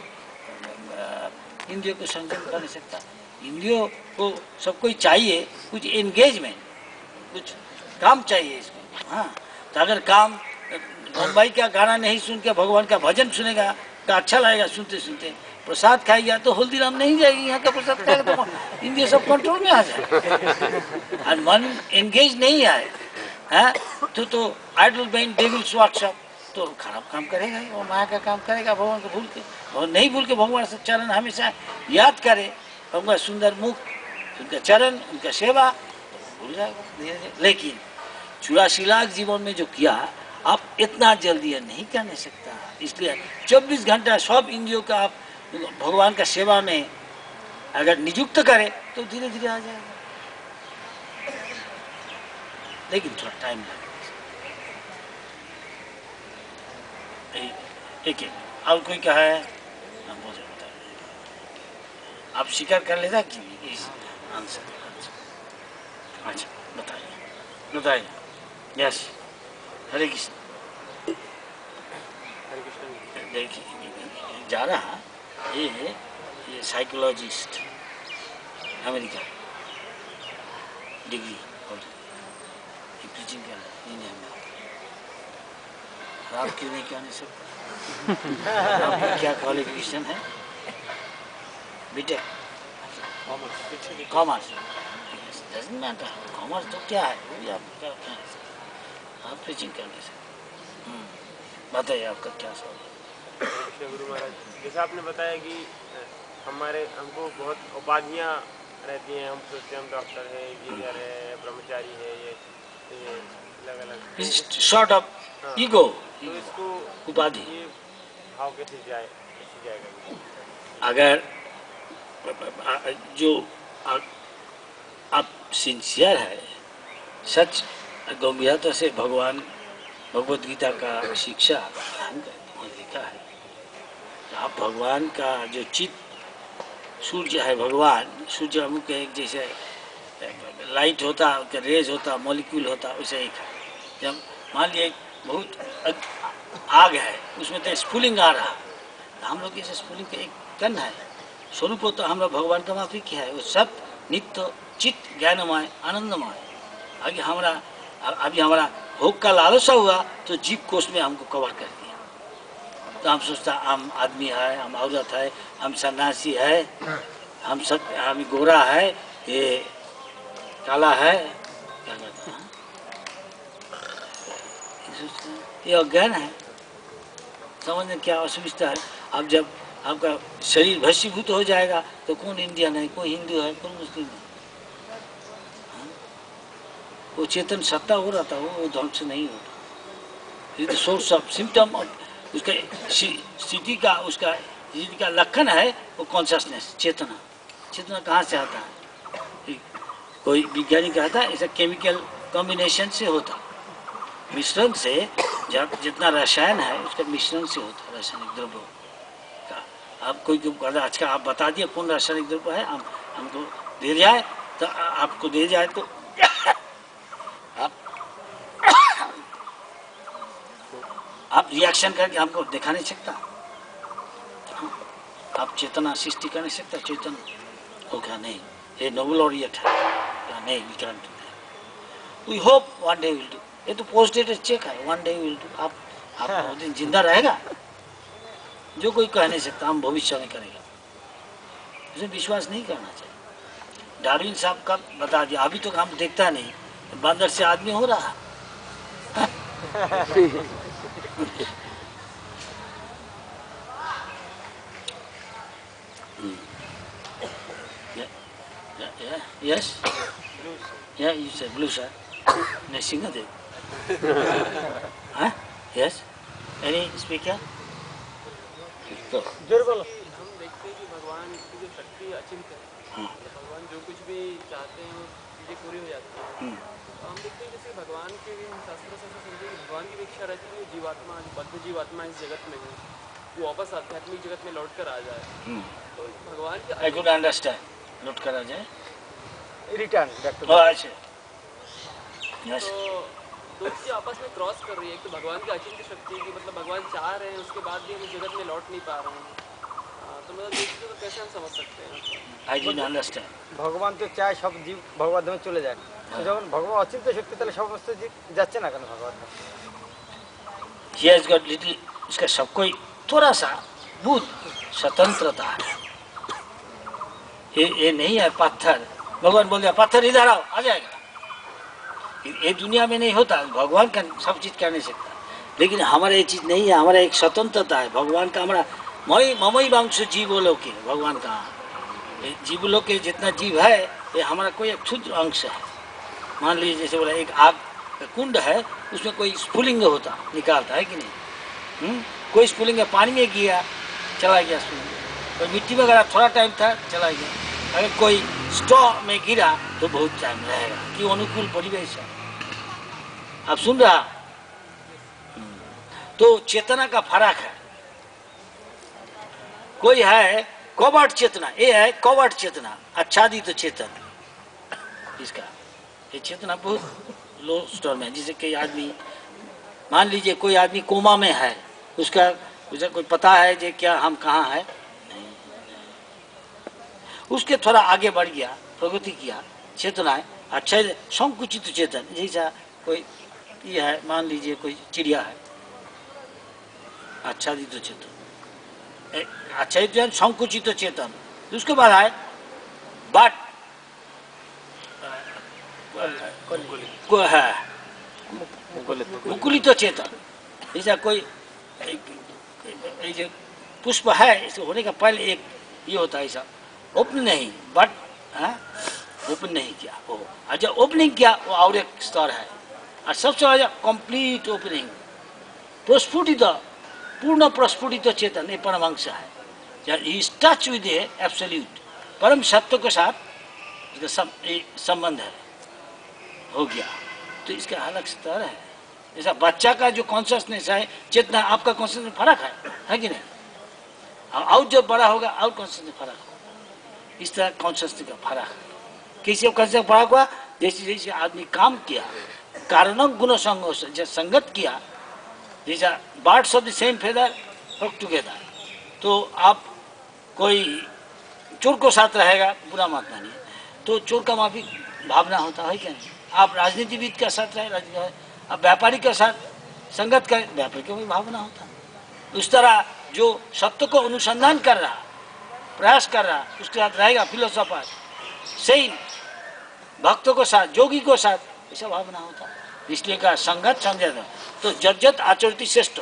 इंद्रियों को संयम कर नहीं सकता। इंद्रियों को सब कोई चाहिए कुछ एंगेजमेंट, कुछ काम चाहिए इसको। हाँ, तो अगर काम मुंबई का गाना नहीं सुन के भगवान का भजन सुनेगा तो अच्छा लगेगा, सुनते सुनते प्रसाद खाएगा तो हल्दीराम नहीं जाएगी, यहाँ का प्रसाद खाएगा तो इंद्रिय सब कंट्रोल में आ जाए और मन एंगेज नहीं आए, है तो आइडल ब्रेन डेविल्स वर्कशॉप, तो खराब काम करेगा, वो माया का काम करेगा, भगवान को भूल के, और नहीं भूल के भगवान से चरण हमेशा याद करे, भगवान सुंदर मुख, उनका चरण, उनका सेवा, तो भूल जाएगा धीरे धीरे। लेकिन 84 लाख जीवन में जो किया, आप इतना जल्दी नहीं करने सकता, इसलिए 24 घंटा सब इंद्रियों का आप भगवान का सेवा में अगर नियुक्त करें तो धीरे धीरे आ जाएगा, लेकिन थोड़ा टाइम लगेगा। एक और कोई क्या है, आप स्वीकार कर लेता कि इस आंसर? अच्छा बताइए बताइए। यस, हरे कृष्ण। देखिए जा रहा ये साइकोलॉजिस्ट अमेरिका डिग्री और प्रीचिंग कर रहा है इंडिया में, आप क्यों नहीं कहने सकते? आपका क्या क्वालिफिकेशन है? BTech commerce, doesn't matter, commerce तो क्या है वो भी आप प्रीचिंग करने से। बताइए आपका क्या सवाल है? गुरु महाराज, जैसा आपने बताया कि हमको बहुत उपाधियाँ रहती हैं, हम सोचते हैं हम डॉक्टर है, इंजीनियर है, ब्रह्मचारी है, ये अलग अलग शॉर्ट ऑफ ईगो, तो इसको उपाधि, ये भाव कैसे जाए? जाएगा? अगर जो आप सिंसियर है, सच गंभीरता से भगवान भगवत गीता का शिक्षा लिखा है, तो आप भगवान का जो चित्त, सूर्य है भगवान, सूर्यमुख एक जैसे लाइट होता, उसका रेज होता, मॉलिक्यूल होता, वैसे एक है। जब मान लिया एक बहुत आग है, उसमें तो स्फुलिंग आ रहा, तो हम लोग जैसे स्फुलिंग का एक कण है, स्वरूप तो हम लोग भगवान का माफी क्या है, वो सब नित्य चित्त ज्ञानमय आनंदमय। आगे हमारा अभी हमारा भोग का लालसा हुआ तो जीव कोष में हमको कवर कर दिया, तो हम सोचता हम आदमी है, हम औरत है, हम सन्यासी है, हम गोरा है, ये काला है, क्या कहते हैं, ये अज्ञान है। समझने क्या असुविधा है। अब जब आपका शरीर भस्मीभूत हो जाएगा तो कौन इंडियन है, कौन हिंदू है, कौन मुस्लिम है? वो चेतन सत्ता हो रहा था, वो ढंग से नहीं हो रहा। सोर्स ऑफ सिम्टम ऑफ उसका स्थिति का, उसका स्थिति का लक्षण है वो कॉन्शसनेस, चेतना। चेतना कहाँ से आता है? कोई वैज्ञानिक कहता है ऐसा केमिकल कॉम्बिनेशन से होता, मिश्रण से, जब जितना रसायन है उसका मिश्रण से होता है, रासायनिक द्रव्यों का। आप कोई कहता है अच्छा आप बता दिए कौन रासायनिक द्रव्य है, हमको दे जाए, तो आपको दे जाए तो आप रिएक्शन करके हमको दिखा नहीं सकता। आप चेतना सृष्टि कर नहीं सकता, चेतन हो क्या? नहीं, ये नोबल ऑरियट है या नहीं, we can do. We hope one day will do. ये तो पोस्ट डेटेड चेक है, वन डे विल डू। आप दिन जिंदा रहेगा, जो कोई कह नहीं सकता हम भविष्य में करेगा, उसमें विश्वास नहीं करना चाहिए। डार्विन साहब का बता दिया, अभी तो हम देखता नहीं, बंदर से आदमी हो रहा। Yes? Yeah, you said blue sir. Nrsimhadev. Huh? Yes? Any speaker? जोर बोलो। हम देखते हैं कि भगवान की जो शक्ति अचिंत है, भगवान जो कुछ भी चाहते हैं वो चीज़ें पूरी हो जाती हैं। तो हम देखते हैं जैसे भगवान के शास्त्रों से समझे कि भगवान की भी इच्छा रहती है जीवात्मा, बद्ध जीवात्मा इस जगत में है, वो वापस आध्यात्मिक जगत में लौट कर आ जाए। तो भगवान की I could understand. लौट कर आ जाए। Return back to. अच्छा। Yes. तो चीज़ें आपस में क्रॉस कर रही है। एक तो भगवान की अचिंत्य शक्ति की, मतलब भगवान चाह रहे हैं उसके बाद भी हम इस जगत में लौट नहीं पा रहे हैं। तो मतलब देखते तो कैसे हम समझ सकते हैं? I didn't understand. ভগবান তো চায় সব জীব ভগবান ধামে চলে যায়, তো যখন ভগবান অচিন্ত্য শক্তি তাহলে সমস্ত জীব যাচ্ছে না কেন ভগবান ধামে? He has got little, उसका सबको थोड़ा सा बुद्ध स्वतंत्रता है। ये नहीं है पत्थर, भगवान बोल दिया पत्थर इधर आओ, आ जाएगा। ये दुनिया में नहीं होता, भगवान का सब चीज कर नहीं सकता। लेकिन हमारा ये चीज नहीं है, हमारा एक स्वतंत्रता है। भगवान का हमारा ममई वांश जीवों के, भगवान का जीवों के जितना जीव है ये हमारा कोई एक क्षुद्र अंश है। मान लीजिए जैसे बोला एक आग का कुंड है, उसमें कोई स्फुलिंग होता निकालता है कि नहीं? कोई स्फुलिंग पानी में गिरा चला गया स्फुलिंग, कोई मिट्टी में गिरा थोड़ा टाइम था चला गया, अगर कोई स्ट्रॉ में गिरा तो बहुत टाइम रहेगा। कि अनुकूल परिवेश है, आप सुन रहा? तो चेतना का फर्क है। कोई है कवर्ट चेतना, ये है कवर्ट चेतना, आच्छादित तो चेतन। इसका ये चेतना बहुत लो स्तर में, जैसे कई आदमी, मान लीजिए कोई आदमी कोमा में है, उसका उसे कोई पता है जे क्या हम कहाँ है, नहीं। उसके थोड़ा आगे बढ़ गया, प्रगति किया, चेतना है अच्छा संकुचित चेतन। जैसा कोई ये है, मान लीजिए कोई चिड़िया है, आच्छादित चेतन, आच्छादित संकुचित चेतन। उसके बाद आए बट है मुकुलित चेतन। जैसा कोई जो पुष्प है, इसे होने का पहले एक ये होता है, ऐसा ओपन नहीं, बट ओपन नहीं किया वो, और जब ओपनिंग किया वो और एक स्तर है, और सबसे बड़ा कंप्लीट ओपनिंग, प्रस्फुटित, पूर्ण प्रस्फुटित चेतन, ये परमांश है। He is touch with A absolute, परम सत्य के साथ इसका संबंध है, हो गया। तो इसका अलग स्तर है। जैसा बच्चा का जो कॉन्शियसनेस है, चेतना, आपका कॉन्शियसनेस फर्क है कि नहीं? और जब बड़ा होगा और कॉन्शियसनेस फर्क होगा। इस तरह कॉन्शियसनेस का फर्क है। किसी कॉन्शियस फर्क हुआ, जैसे जैसे आदमी काम किया, कारणों गुणों संग संगत किया, जैसा birds of the same feather flock together. तो आप कोई चोर को साथ रहेगा, बुरा मत मानिए, तो चोर का माफी भावना होता है क्या नहीं? आप राजनीतिविद के साथ रहे, अब व्यापारी के साथ संगत करें, व्यापारी का भी भावना होता है। उस तरह जो सत्य को अनुसंधान कर रहा, प्रयास कर रहा, उसके साथ रहेगा फिलोसोफर, सही भक्तों के साथ, जोगी को साथ, ऐसा भावना होता है। इसलिए का संगत समझा। तो जज्जत आचरती श्रेष्ठ,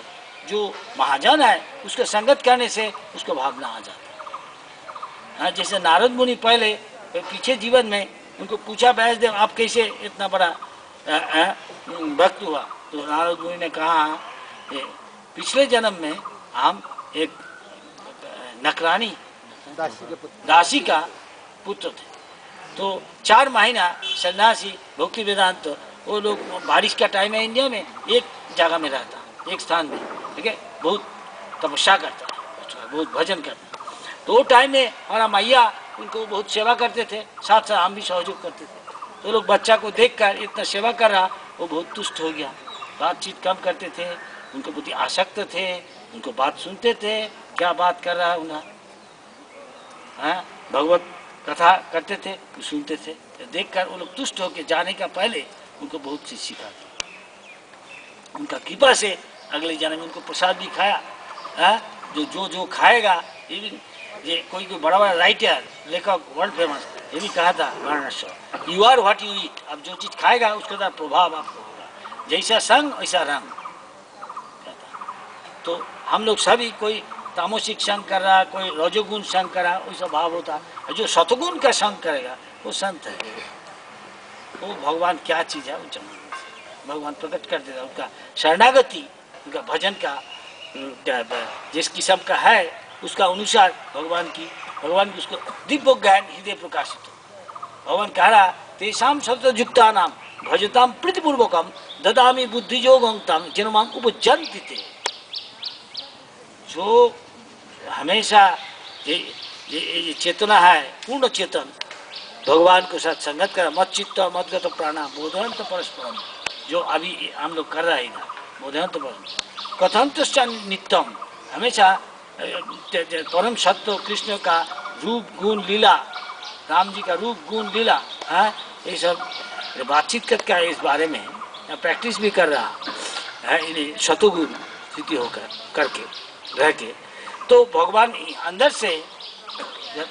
जो महाजन है उसके संगत करने से उसको भावना आ जाता है। हाँ, जैसे नारद मुनि पहले पीछे जीवन में उनको पूछा व्यासदेव आप कैसे इतना बड़ा भक्त हुआ, तो नारद मुनि ने कहा पिछले जन्म में हम एक नकरानी दासी का पुत्र थे। तो 4 महीना सन्यासी भक्ति वेदांत, वो लोग बारिश का टाइम है इंडिया में, एक जगह में रहता, एक स्थान में, ठीक है, बहुत तपस्या करता है, बहुत भजन करता है। तो वो टाइम में हमारा मैया उनको बहुत सेवा करते थे, साथ साथ हम भी सहयोग करते थे। तो लोग बच्चा को देखकर इतना सेवा कर रहा, वो बहुत तुष्ट हो गया, बातचीत कम करते थे, उनको प्रति आसक्त थे, उनको बात सुनते थे, क्या बात कर रहा है उन्हें, हाँ, भगवत कथा करते थे, सुनते थे। तो देखकर वो लोग तुष्ट होकर जाने का पहले उनको बहुत चीज सिखा दी। उनका कृपा से अगले जन्म में उनको प्रसाद भी खाया। जो खाएगा, ये कोई बड़ा बड़ा राइटर, लेखक, वर्ल्ड फेमस, ये भी कहा था Varanasi, you are what you eat. अब जो चीज़ खाएगा उसका प्रभाव आपको होगा, जैसा संग वैसा रंग। तो हम लोग सभी, कोई तामसिक संग कर रहा, कोई रजोगुण संग कर रहा, वैसा भाव होता है। जो सतगुण का संग करेगा वो संत है। वो भगवान क्या चीज़ है, वो भगवान प्रकट कर देता। उनका शरणागति, उनका भजन का जिस किस्म का है, उसका अनुसार भगवान की उसको दिव्य ज्ञान हृदय प्रकाशित हो। भगवान कह रहा तेषाम शब्दयुक्ता नाम भजताम प्रीतिपूर्वकम ददामी बुद्धियोगं तम जिनमां उपजन्ति ते। जो हमेशा ये चेतना है, पूर्ण चेतन, भगवान के साथ संगत कर, मत चित्त मत प्राणा बोधयंत परस्परम, जो अभी हम लोग कर रहे हैं, बोधयंत परस्परम कथंत नित्यम, हमेशा परम सत्य कृष्ण का रूप गुण लीला, राम जी का रूप गुण लीला, ये सब बातचीत करके इस बारे में प्रैक्टिस भी कर रहा है, इन्हें शतुगुण स्थिति होकर करके रह के, तो भगवान अंदर से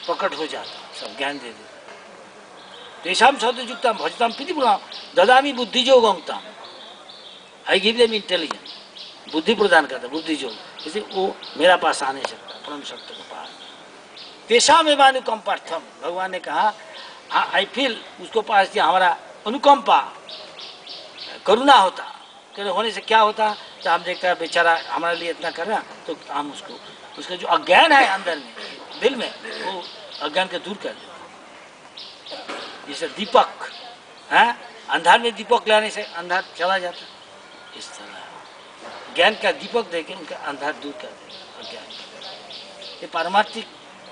प्रकट हो जाता, सब ज्ञान दे देता। तेषाम सतयुक्तम भजताम प्रीतिपूर्वकम ददामी बुद्धियोगं, आई गिव देम इंटेलिजेंस, बुद्धि प्रदान करता, बुद्धि योग, इसलिए वो मेरा पास आ नहीं सकता, परम सत्य के पास। तेषाम एवानुकंपार्थम, भगवान ने कहा आई फील, उसको पास हमारा अनुकंपा करुणा होता, करुणा होने से क्या होता, तो हम देखता है बेचारा हमारे लिए इतना कर रहा, तो हम उसका जो अज्ञान है अंदर में, दिल में, वो अज्ञान को दूर कर देता। जैसे दीपक है, अंधार में दीपक लाने से अंधार चला जाता, इस तरह ज्ञान का दीपक देके उनका अंधार दूर कर दे अज्ञान। ये पारमार्थिक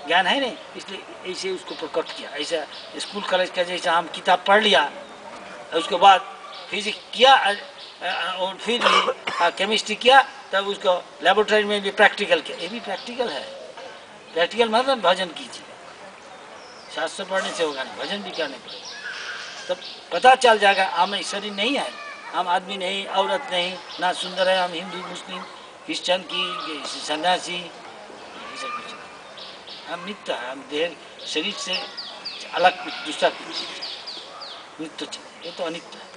ज्ञान है नहीं, इसलिए ऐसे उसको प्रकट किया। ऐसा स्कूल कॉलेज का जैसा हम किताब पढ़ लिया, उसके बाद फिजिक्स किया और फिर भी केमिस्ट्री किया, तब उसको लेबोरेटरी में भी प्रैक्टिकल किया, ये भी प्रैक्टिकल है। प्रैक्टिकल मतलब भजन कीजिए, शास्त्र पढ़ने से होगा नहीं, भजन भी करने पड़ेगा, तब पता चल जाएगा हम शरीर नहीं है, हम आदमी नहीं, औरत नहीं, ना सुंदर है, हम हिंदू मुस्लिम क्रिश्चियन की सन्यासी, ऐसा कुछ हम नित्य है, हम देह शरीर से अलग दूसरा नित्य, ये तो अनित्य है।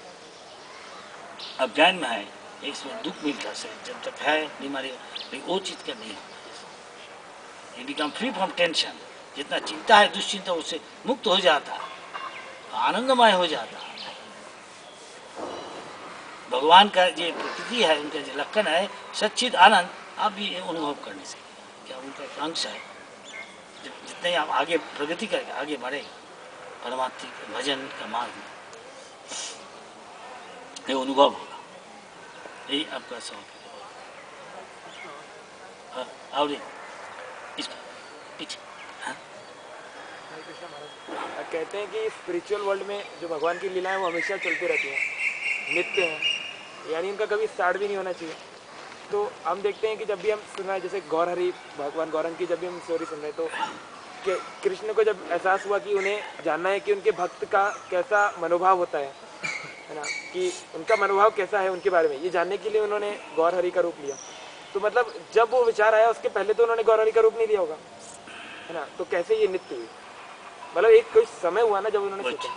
अब ज्ञान में है, इसमें दुख मिलता है, जब तक है बीमारी, लेकिन वो चीज का नहीं होता। ये बिकम फ्री फ्रॉम टेंशन, जितना चिंता है दुश्चिंता उससे मुक्त हो जाता है, आनंदमय हो जाता है। भगवान का जो प्रकृति है, उनका जो लक्षण है सच्चिद आनंद, आप भी अनुभव करने से क्या उनका अंश है, जितने आप आगे प्रगति करेंगे, आगे बढ़ेंगे परमात्मा के भजन का मार्ग में, ये अनुभव होगा। यही आपका शौक है। और इस पीछे कहते हैं कि स्पिरिचुअल वर्ल्ड में जो भगवान की लीलाएं वो हमेशा चलती रहती हैं, नित्य हैं, यानी इनका कभी स्टार्ट भी नहीं होना चाहिए। तो हम देखते हैं कि जब भी हम सुना है, जैसे गौर हरि भगवान गौरंग की जब भी हम स्टोरी सुन रहे हैं, तो कि कृष्ण को जब एहसास हुआ कि उन्हें जानना है कि उनके भक्त का कैसा मनोभाव होता है ना, कि उनका मनोभाव कैसा है उनके बारे में, ये जानने के लिए उन्होंने गौर हरि का रूप लिया। तो मतलब जब वो विचार आया उसके पहले तो उन्होंने गौर हरि का रूप नहीं लिया होगा, है ना। तो कैसे ये नित्य हुई, मतलब एक कोई समय हुआ ना जब उन्होंने सोचा।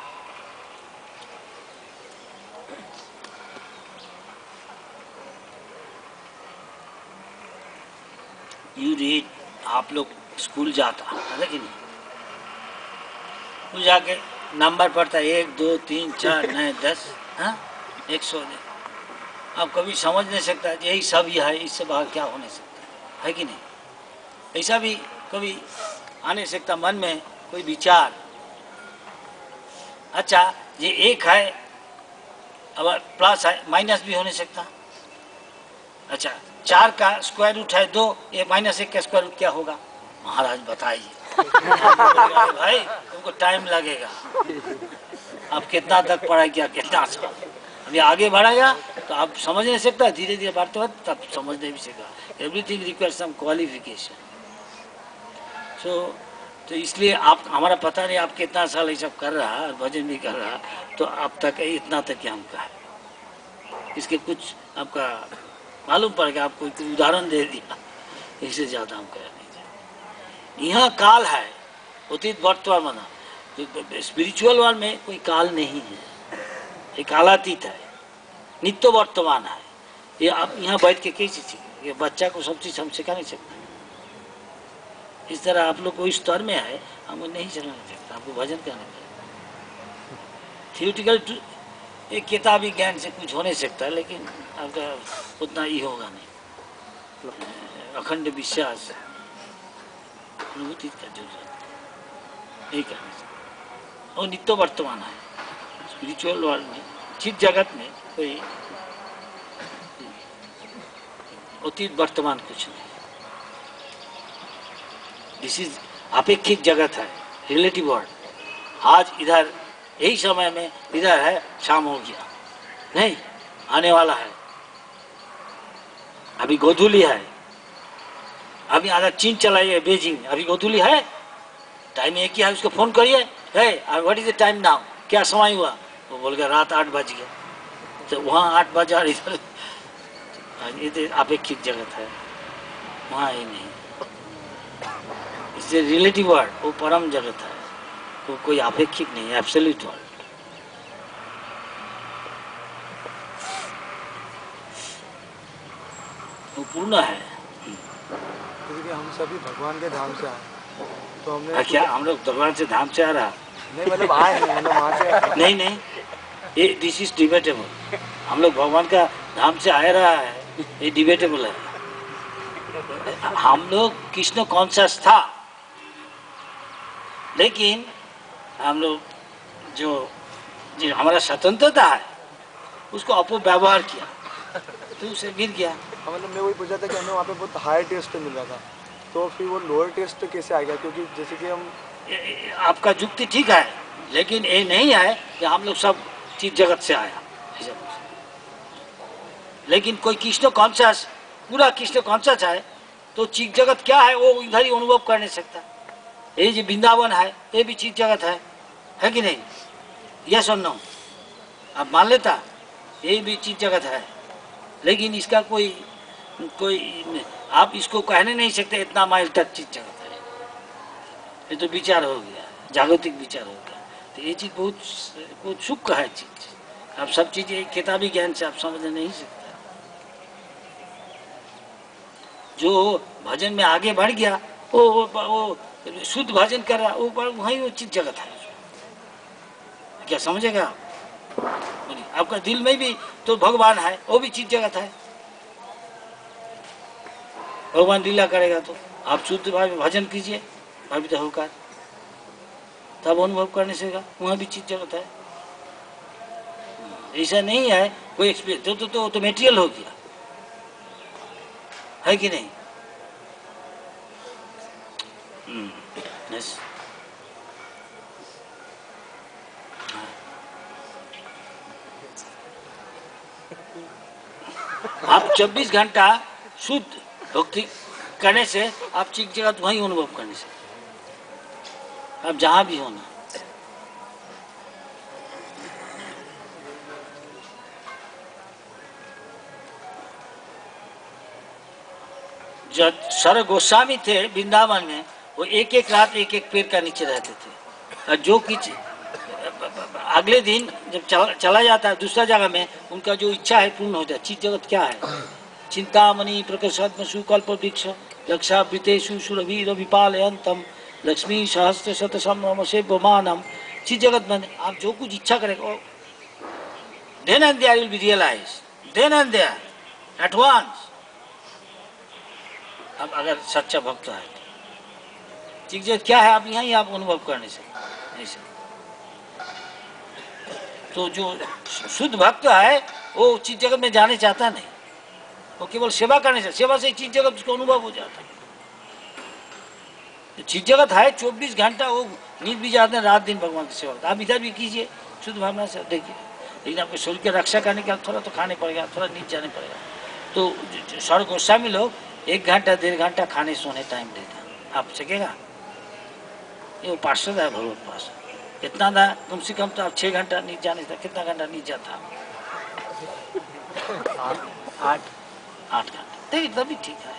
यू रीड, आप लोग स्कूल जाता है कि नहीं, वो जाके नंबर पढ़ता है 1 2 3 4 9 10, हाँ 100 दे। आप कभी समझ नहीं सकता यही सब ही है, इससे बाहर क्या हो नहीं सकता है कि नहीं। ऐसा भी कभी आ नहीं सकता मन में कोई विचार, अच्छा ये 1 है, अब प्लस है, माइनस भी हो नहीं सकता। अच्छा 4 का स्क्वायर रूट है 2, ये -1 का स्क्वायर रूट क्या होगा, महाराज बताइए। भाई तुमको टाइम लगेगा, आप कितना तक पढ़ाई किया, कितना साल, अभी आगे बढ़ाया तो आप समझ नहीं सकता, धीरे धीरे बढ़ते वक्त तब समझ नहीं भी सकता। एवरीथिंग रिक्वायर्स सम क्वालिफिकेशन। तो इसलिए आप, हमारा पता नहीं आप कितना साल ये सब कर रहा और भजन भी कर रहा, तो अब तक इतना तक क्या हमका है, इसके कुछ आपका मालूम पड़ गया, आपको कोई उदाहरण दे दिया, इससे ज़्यादा हम कह नहीं जाए। यहाँ काल है, अतीत वर्तमान, स्पिरिचुअल वर्ल्ड में कोई काल नहीं है, ये कालातीत है, नित्य वर्तमान है। ये आप यहाँ बैठ के कैसे सीखें, ये बच्चा को सब चीज़ हम सिखा नहीं सकते। इस तरह आप लोग को इस स्तर में है, हमको नहीं चलना सकता, आपको भजन करना पड़ेगा। थियोटिकल एक किताबी ज्ञान से कुछ हो नहीं सकता, लेकिन आपका उतना ही होगा नहीं। अखंड विश्वास, अनुभूति का जरूरत यही करना चाहिए। और नित्य वर्तमान है स्पिरिचुअल वर्ल्ड में, चित जगत में कोई अतीत वर्तमान कुछ नहीं। दिस इज अपेक्षित जगत है, रिलेटिव वर्ल्ड। आज इधर यही समय में इधर है, शाम हो गया नहीं, आने वाला है, अभी गोधूली है, अभी आधा चीन चलाइए बीजिंग, अभी गोधूली है, टाइम एक ही है, उसको फोन करिए, है what is the time now, क्या समय हुआ, वो बोल गया रात 8 बज गया, तो वहाँ 8 बजा, इधर ये अपेक्षित जगत है, वहाँ ही नहीं। इससे रिलेटिव वर्ल्ड वो परम जगत है, वो कोई अपेक्षित नहीं है, एब्सोल्यूट वर्ल्ड। वो पूर्ण है। क्योंकि हम सभी भगवान के धाम से आए, तो हमने क्या हम लोग भगवान से धाम से आ रहा, नहीं मतलब आए हैं, मतलब वहाँ से नहीं, ये दिस इज डिबेटेबल। हम लोग भगवान का धाम से आ रहा है, ये डिबेटेबल है। हम लोग कृष्ण कॉन्शियस था, लेकिन हम लोग जो हमारा स्वतंत्रता है उसको अपव्यवहार किया, तो उसे गिर गया। मतलब मैं वही पूछा था कि हमें वहाँ पे बहुत हाई टेस्ट मिल रहा था, तो फिर वो लोअर टेस्ट कैसे आएगा, क्योंकि जैसे कि हम आपका युक्ति ठीक है, लेकिन ये नहीं है कि हम लोग सब चीज जगत से आया, लेकिन कोई कृष्ण कॉन्शियस, पूरा कृष्ण कॉन्शियस है, तो चीज जगत क्या है वो इधर ही अनुभव कर नहीं सकता। ये जो वृंदावन है ये भी चीज जगत है कि नहीं, यस और नो, आप मान लेता ये भी चीज जगत है, लेकिन इसका कोई आप इसको कहने नहीं सकते इतना माइल तक चीज जगत है। ये तो विचार हो गया, जागतिक विचार हो गया। तो ये चीज बहुत सूक्ष्म है चीज, आप सब चीज एक किताबी ज्ञान से आप समझ नहीं सकते। जो भजन में आगे बढ़ गया वो शुद्ध भजन कर रहा, वो वही वो चीज जगत है। क्या समझेगा आप? आपका दिल में भी तो भगवान है, वो भी चीज जगत है। भगवान लीला करेगा तो आप शुद्ध भाव में भजन कीजिए, भावित होकर, तब अनुभव करने से वहाँ भी चित्त जगत है। ऐसा नहीं है कोई एक्सपीरियंस, तो मेटेरियल हो गया, है कि नहीं? यस। आप 24 घंटा शुद्ध भक्ति करने से आप चित्त जगत वहीं अनुभव करने से, आप जहाँ भी होना। जब सर गोस्वामी थे वृंदावन में, वो एक एक रात एक एक पेड़ का नीचे रहते थे, और जो कुछ अगले दिन जब चला जाता है दूसरा जगह में, उनका जो इच्छा है पूर्ण होता है। चित्त जगत क्या है? चिंतामणि प्रकर्षात्मसु कल्प वृक्ष लक्षावृतेषु सुरभि रविपालयन्तम लक्ष्मी सहस्त्र शत समसे बमानम। चित्त जगत में आप जो कुछ इच्छा करेंगे, then and there will be realise, then and there at once. अब अगर सच्चा भक्त है, चित्त जगत क्या है आप यहाँ ही आप अनुभव करने से ऐसे। तो जो शुद्ध भक्त है वो चित्त जगत में जाने चाहता नहीं, वो केवल सेवा करने से, सेवा से चित्त जगत उसको अनुभव हो जाता है। तो चित्त जगत है 24 घंटा, वो नींद भी जाते हैं, रात दिन भगवान की सेवा। आप इधर भी कीजिए शुद्ध भावना से, देखिए। लेकिन आपके शरीर की रक्षा करने के लिए थोड़ा तो खाने पड़ेगा, थोड़ा नींद जाने पड़ेगा। तो सर गोस्वामी लोग 1 घंटा 1.5 घंटा खाने सोने टाइम देते हैं। आप सकेगा? ये पार्षद है भगवत पास, कितना था कम से कम तो आप 6 घंटा नींद जाने था। कितना घंटा नींद जाता? 8 घंटा। देखिए तभी ठीक है।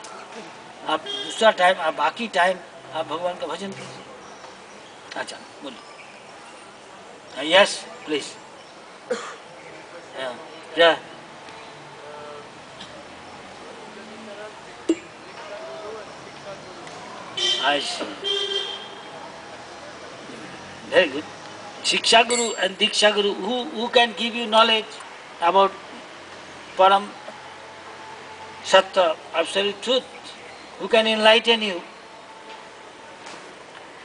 आप दूसरा टाइम, आप बाकी टाइम आप भगवान का भजन कीजिए। अच्छा बोलिए। Yes please. क्या I see. Very good. Shiksha Guru and Diksha Guru, who can give you knowledge about Param Sattva, absolute truth, who can enlighten you.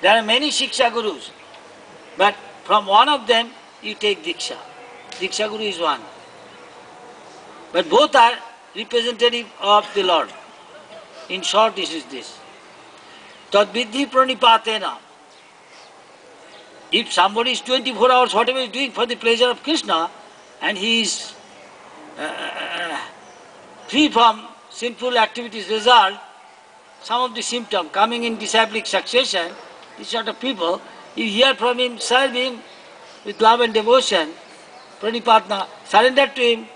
There are many Shiksha Gurus, but from one of them you take Diksha. Diksha Guru is one. But both are representative of the Lord. In short, this is this. Tadvidhi pranipatena. If somebody is 24 hours, whatever he is doing for the pleasure of Krishna, and he is free from sinful activities result, some of the symptoms coming in disciplic succession, this sort of people, you hear from him, serve him with love and devotion, pranipatna, surrender to him,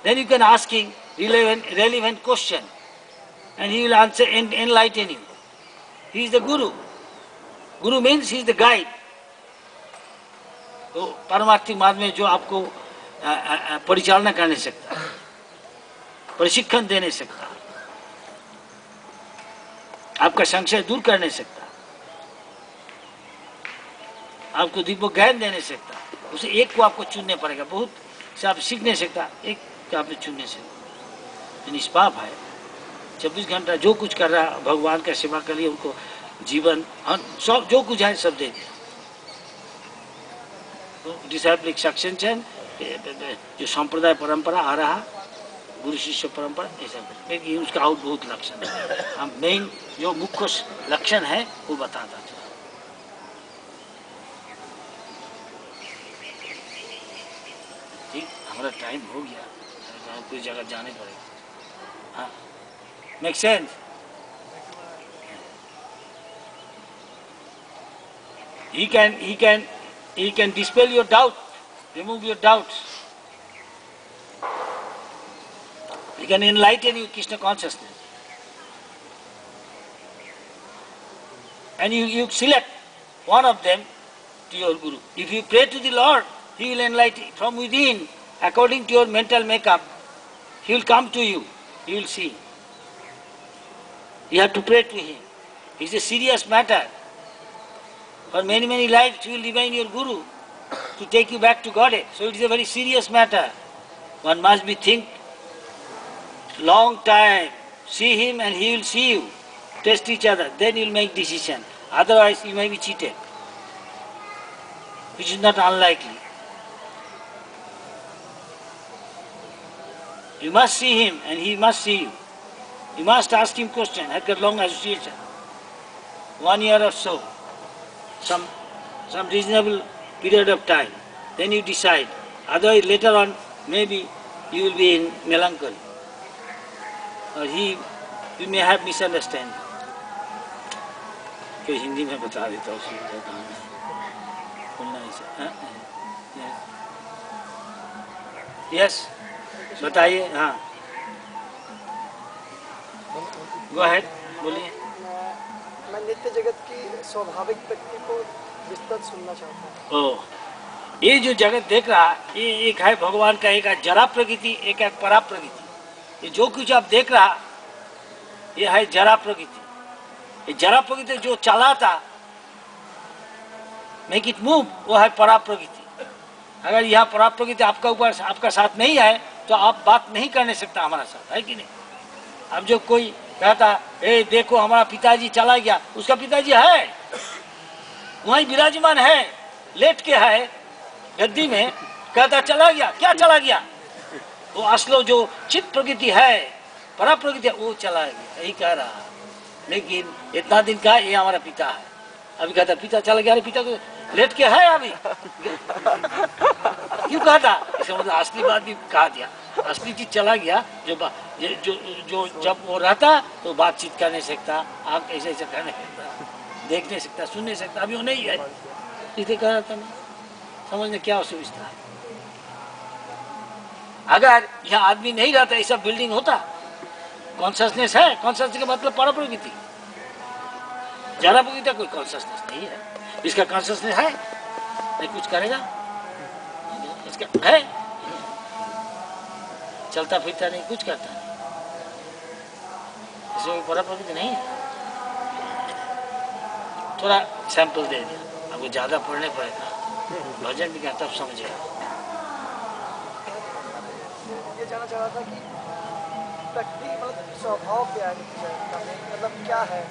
then you can ask him relevant question, and he will answer and enlighten you. He is the Guru. Guru means he is the guide. तो पारमार्थिक मार्ग में जो आपको परिचालना करने सकता है, प्रशिक्षण देने सकता है, आपका संशय दूर करने सकता है, आपको दिव्य ज्ञान देने सकता है, उसे एक को आपको चुनने पड़ेगा। बहुत से आप सीख नहीं सकता, एक को आपने चुनने से निष्पाप है। 24 घंटा जो कुछ कर रहा है भगवान का सेवा के लिए, उनको जीवन सब जो कुछ है सब दे दिया। डिसाइप्लिक सक्सेशन जो संप्रदाय परंपरा आ रहा, गुरु शिष्य परंपरा, ऐसा लेकिन उसका और बहुत लक्षण है। हम मेन जो मुख्य लक्षण है वो बताता था। ठीक, हमारा टाइम हो गया, कोई जगह जाने पड़ेगा। हाँ, make sense? He can dispel your doubt, remove your doubts. He can enlighten you Krishna consciousness. And you select one of them to your Guru. If you pray to the Lord, He will enlighten from within, according to your mental makeup. He will come to you, He will see. You have to pray to Him. It's a serious matter. For many, many lives you will remain your Guru to take you back to Godhead. So it is a very serious matter. One must be think long time. See him and he will see you. Test each other. Then you will make decision. Otherwise, you may be cheated, which is not unlikely. You must see him and he must see you. You must ask him question, have a long association, 1 year or so, some reasonable period of time. Then you decide. Otherwise, later on, maybe you will be in melancholy. Or you may have misunderstanding. कोई हिंदी में बता देता हूँ उसको कहानी बोलना ऐसा yes बताइए हाँ गो अहेड बोलिए मैं नित्य जगत की स्वाभाविक प्रकृति को विस्तृत सुनना चाहता हूँ। ओ ये जो जगत देख रहा ये एक है भगवान का, एक है जरा प्रकृति, एक है परा प्रकृति। ये जो कुछ आप देख रहा ये है जरा प्रकृति। ये जरा प्रकृति जो चलाता मेक इट मूव वो है परा प्रकृति। अगर यह परा प्रकृति आपका ऊपर आपका साथ नहीं है तो आप बात नहीं करने सकता हमारा साथ, है कि नहीं। अब जो कोई कहता ए देखो हमारा पिताजी चला गया, उसका पिताजी है वहीं विराजमान है, लेट के है गद्दी में, कहता चला गया, क्या चला गया? वो असलो जो चित्त प्रकृति है परा प्रकृति वो चला गया, यही कह रहा। लेकिन इतना दिन का ये हमारा पिता है, अभी कहता पिता चला गया, अरे पिता को लेट के है अभी क्यों कहता? इसका मतलब असली बात भी कहा दिया, असली चीज चला गया। जो जो जो जब वो रहता तो बातचीत कर नहीं सकता, आप ऐसे ऐसे कर नहीं सकता, देख नहीं सकता, सुन नहीं सकता, अभी वो नहीं है, इसलिए कह रहा था मैं। समझने क्या असुविधा है? अगर यहाँ आदमी नहीं रहता ऐसा बिल्डिंग होता, कॉन्शसनेस है, कॉन्शसनेस का मतलब परा प्रकृति, जरा प्रकृति कोई कॉन्शसनेस नहीं है। इसका कॉन्शसनेस है नहीं कुछ करेगा, इसका है चलता फिरता नहीं कुछ करता नहीं, इसमें परा प्रकृति नहीं है। थोड़ा सैंपल दे दिया, आपको ज्यादा पढ़ने पड़ेगा, भजन भी क्या तब समझेगा। ये जानना चाह रहा था कि प्रकृति मतलब स्वभाव क्या है, मतलब क्या है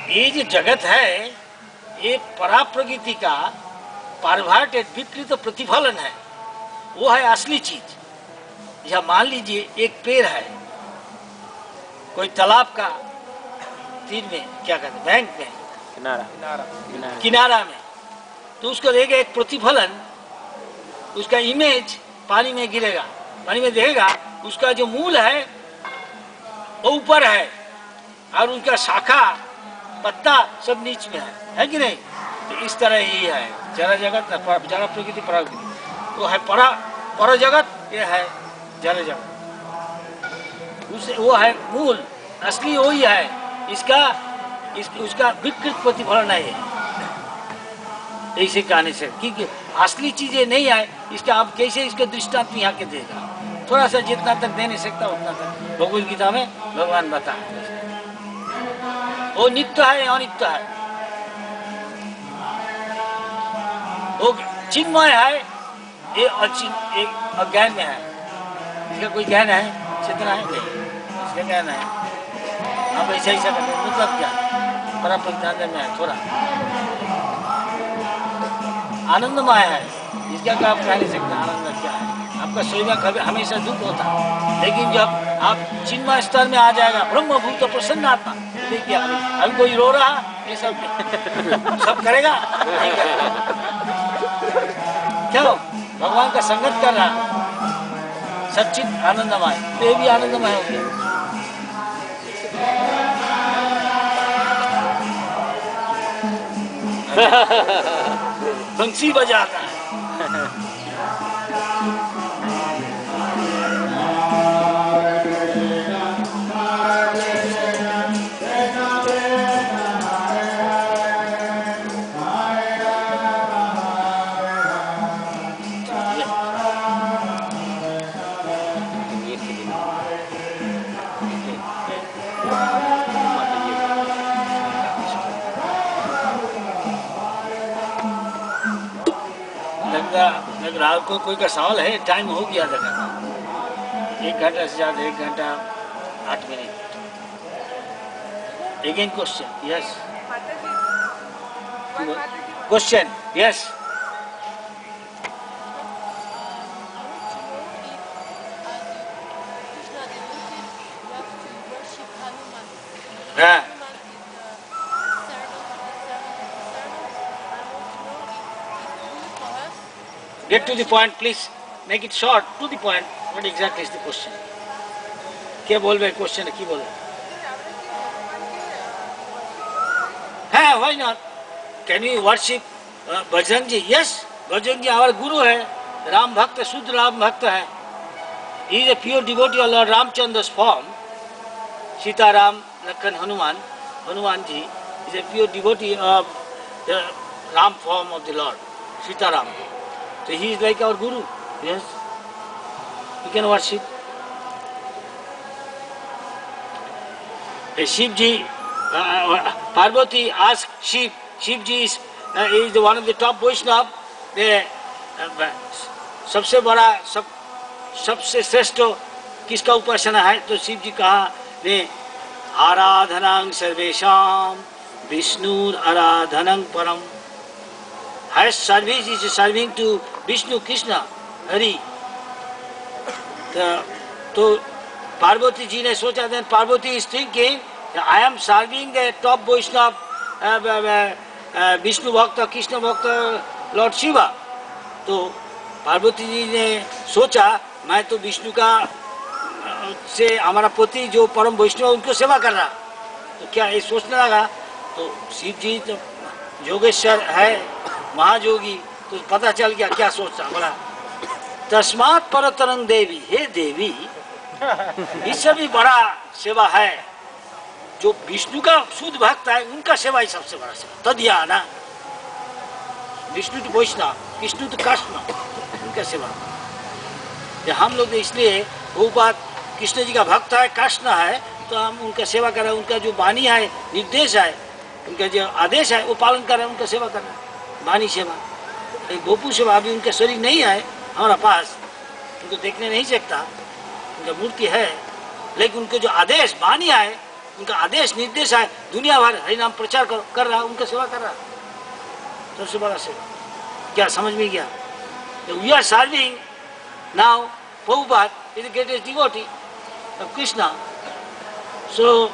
ये जो जगत है ये परा प्रकृति का पारभाटेड विकृत प्रतिफलन है, वो है असली चीज। यह मान लीजिए एक पेड़ है, कोई तालाब का तीर में क्या कहते हैं, बैंक में किनारा में, तो उसको देगा एक प्रतिफलन, उसका इमेज पानी में गिरेगा, पानी में देखेगा, उसका जो मूल है वो ऊपर है और उसका शाखा पत्ता सब नीच में है कि नहीं। तो इस तरह ही है जरा जगत, जरा प्रकृति प्रकृति, वो है परा जगत, ये है जरा जगत, उससे वो है मूल, असली वही है, उसका विकृत प्रतिफलन है। ऐसे कहने से क्योंकि असली चीजें नहीं आए, इसका आप कैसे इसका दृष्टांत यहाँ के देगा, थोड़ा सा जितना तक दे नहीं सकता उतना तक भगवद गीता में भगवान बताए। वो नित्य है या अनित्य है, वो चिन्मय है, ये अज्ञान में है। इसका कोई ज्ञान है, चेतना है नहीं, इसका ज्ञान है। आप ऐसा ऐसा करते हैं, मतलब क्या परा प्रज्ञान में है, थोड़ा आनंदमय है, इसका क्या आप कह नहीं सकते आनंद क्या है। आपका शरीर में कभी हमेशा दुख होता है, लेकिन जब आप चिन्मय स्तर में आ जाएगा, ब्रह्मभूत प्रसन्न आत्मा, देखिए अभी कोई रो रहा, ये सब करेगा नहीं करेगा, क्यों? भगवान का संगत कर रहा, सच्चित आनंदमय, तो ये भी आनंदमय हो गया। बंसी बजाता है लग रहा को कोई का सवाल है? टाइम हो गया लगा, 1 घंटा से ज़्यादा, 1 घंटा 8 minute. Again question. Yes. Mataji, one Mataji, Question. Yes. Yeah. Get to the point, please. Make it short. To the point. What exactly is the question? क्या बोल रहे क्वेश्चन की बोल रहे हाँ why not? Can we worship Bajrang ji? Yes, Bajrang जी हमारा गुरु है, राम भक्त, शुद्ध राम भक्त है. He is a pure devotee of Lord Ramchandra's form. Sita Ram, Lakhan, Hanuman. Hanuman ji is a pure devotee of the Ram form of the Lord, Sita Ram. So he is like our guru. Yes, we can worship. Shivji, Parvati asked Shiv. Shivji is the one of the top Vaishnava. सबसे बड़ा सबसे श्रेष्ठ किसका उपासना है? तो शिव जी कहा ने आराधनां सर्वेषां विष्णुर आराधनां परम. Highest service is serving to Vishnu, Krishna, Hari. तो पार्वती जी ने सोचा, then Parvati is thinking, I am serving the top Vaishnava, Vishnu Bhakta, Krishna Bhakta, Lord Shiva. तो पार्वती जी ने सोचा मैं तो विष्णु का से हमारा पति जो परम वैष्णव उनको सेवा कर रहा, तो क्या ये सोचने लगा. तो शिव जी तो योगेश्वर है, महायोगी, तो पता चल गया क्या सोचता. बोला तस्मात् परतरं देवी, हे देवी इससे भी बड़ा सेवा है जो विष्णु का शुद्ध भक्त है, उनका सेवा ही सबसे बड़ा सेवा. तदिया ना विष्णु तो वैष्णव, विष्णु तो कृष्ण, उनका सेवा. हम लोग इसलिए वो बात कृष्ण जी का भक्त है, कृष्ण है, तो हम उनका सेवा कर रहे हैं. उनका जो वाणी है, निर्देश है, उनका जो आदेश है वो पालन कर रहे हैं, उनका सेवा कर रहे हैं. वाणी सेवा, एक गोपू सेवा. अभी उनका शरीर नहीं है हमारा पास, उनको देखने नहीं सकता, उनका मूर्ति है, लेकिन उनको जो आदेश वाणी है, उनका आदेश निर्देश है, दुनिया भर हरिनाम प्रचार कर रहा है, उनका सेवा कर रहा है. सबसे बड़ा सेवा. क्या समझ में गया? We are serving now. Prabhupada is the greatest devotee of Krishna. So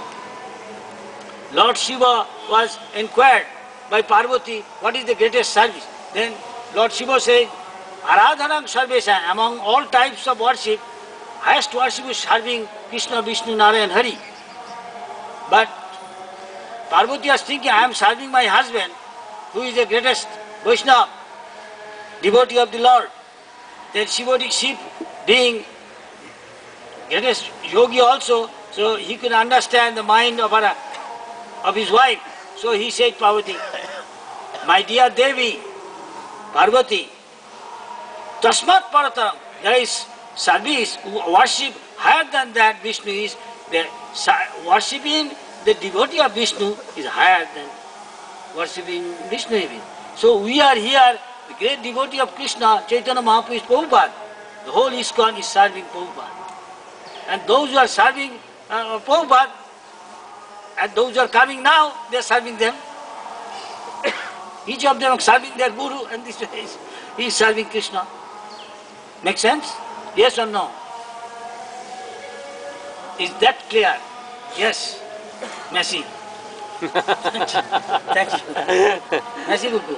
Lord Shiva was inquired by Parvati, what is the greatest service? Then Lord Shiva said, Aradhanam Sarvesha, among all types of worship, highest worship is serving Krishna, Vishnu, Narayan, Hari. But Parvati was thinking, I am serving my husband, who is the greatest Vaishnava, devotee of the Lord. Then Shiva, being greatest yogi also, so he could understand the mind of his wife. So he said, Parvati, my dear Devi, Parvati, Tasmat Parataram, there is service, worship higher than that. Vishnu is, the worshipping the devotee of Vishnu is higher than worshipping Vishnu even. So we are here, the great devotee of Krishna, Chaitanya Mahaprabhu is Prabhupada. The whole ISKCON is serving Prabhupada. And those who are serving Prabhupada, and those who are coming now, they are serving them. Each of them are serving their guru, and this he is serving Krishna. Make sense? Yes or no? Is that clear? Yes. Messi. Thank you. Messi Kuku.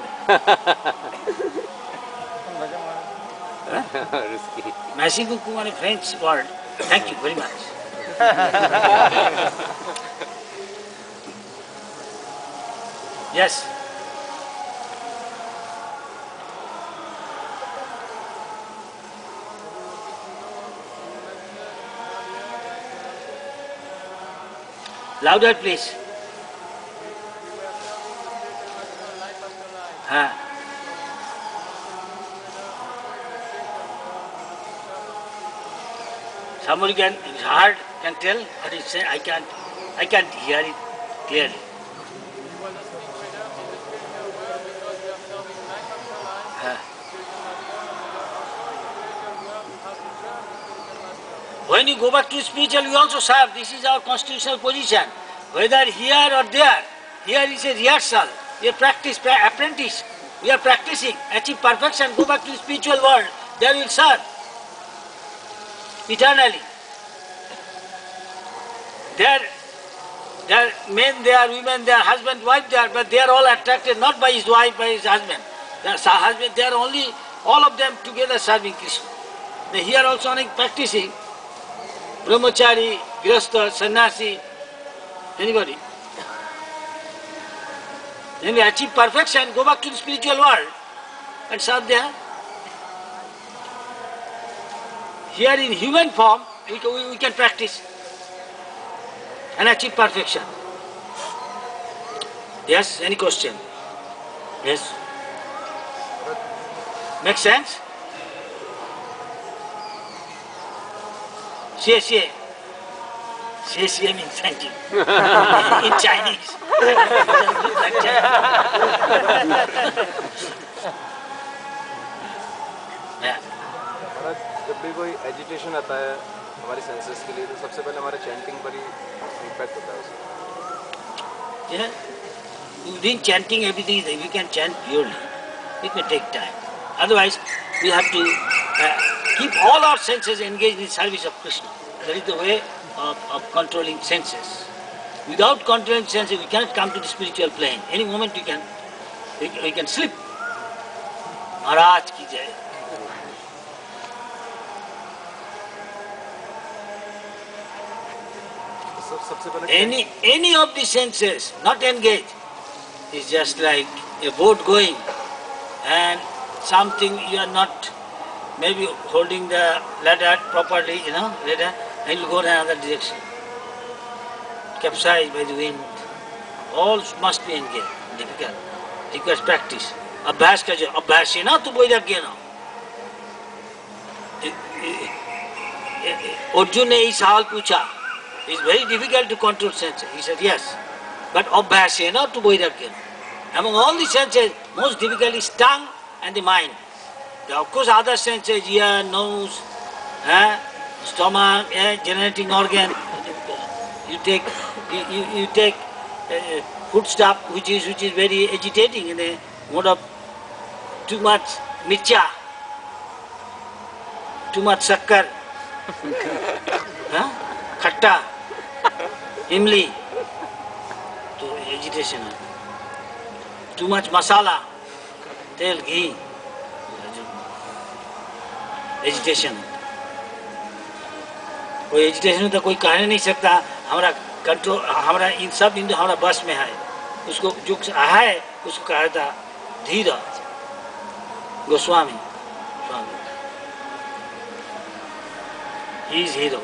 Messi Kuku is a French word. Thank you very much. Yes. Louder, please. Somebody can tell what he said. I can't hear it clearly. When you go back to spiritual, we also serve. This is our constitutional position. whether here or there. Here is a rehearsal, a practice, apprentice. We are practicing, achieve perfection, go back to the spiritual world. There we will serve eternally. There men there, women there, husband, wife there, but they are all attracted not by his wife, by his husband. They are only, all of them together serving Krishna. They here also are practicing. Brahmachari, Grihastha, Sannyasi, anybody. Then we achieve perfection, go back to the spiritual world and serve there. Here in human form, we can practice and achieve perfection. Yes, any question? Yes? Make sense? Xie means thank you. In Chinese. Yeah. जब भी कोई agitation आता है हमारी senses के लिए तो सबसे पहले हमारे चैंटिंग पर ही इम्पैक्ट होता है उसका। Yeah. Within chanting everything, we can chant purely. It may take time. Otherwise, we have to keep all our senses engaged in service of Krishna. That is the way of controlling senses. Without controlling senses, we cannot come to the spiritual plane. Any moment we can slip. Maharaj ki jai. Any of the senses not engaged is just like a boat going and something you are not maybe holding the ladder properly, ladder, and you go in another direction. Capsized by the wind. All must be engaged. Difficult. Requires practice. Abhyas ka jo, abhyas hai na to vairagya na. Arjun ne is sawal pucha. It's very difficult to control senses. He said yes. But abhyas hai na to vairagya na. Among all the senses, most difficult is tongue and the mind. Of course, other senses, ear, nose, stomach, generating organ. You take food stuff which is very agitating in the mode of too much mircha, too much sakkar, khatta, imli, so agitation. Too much masala, tel, ghee, agitation. कोई agitation तो कोई कह नहीं सकता हमारा control हमारा इन सब इंद्र हमारा बस में है उसको जो है उसको कहा था Dhir Goswami Swami he is hero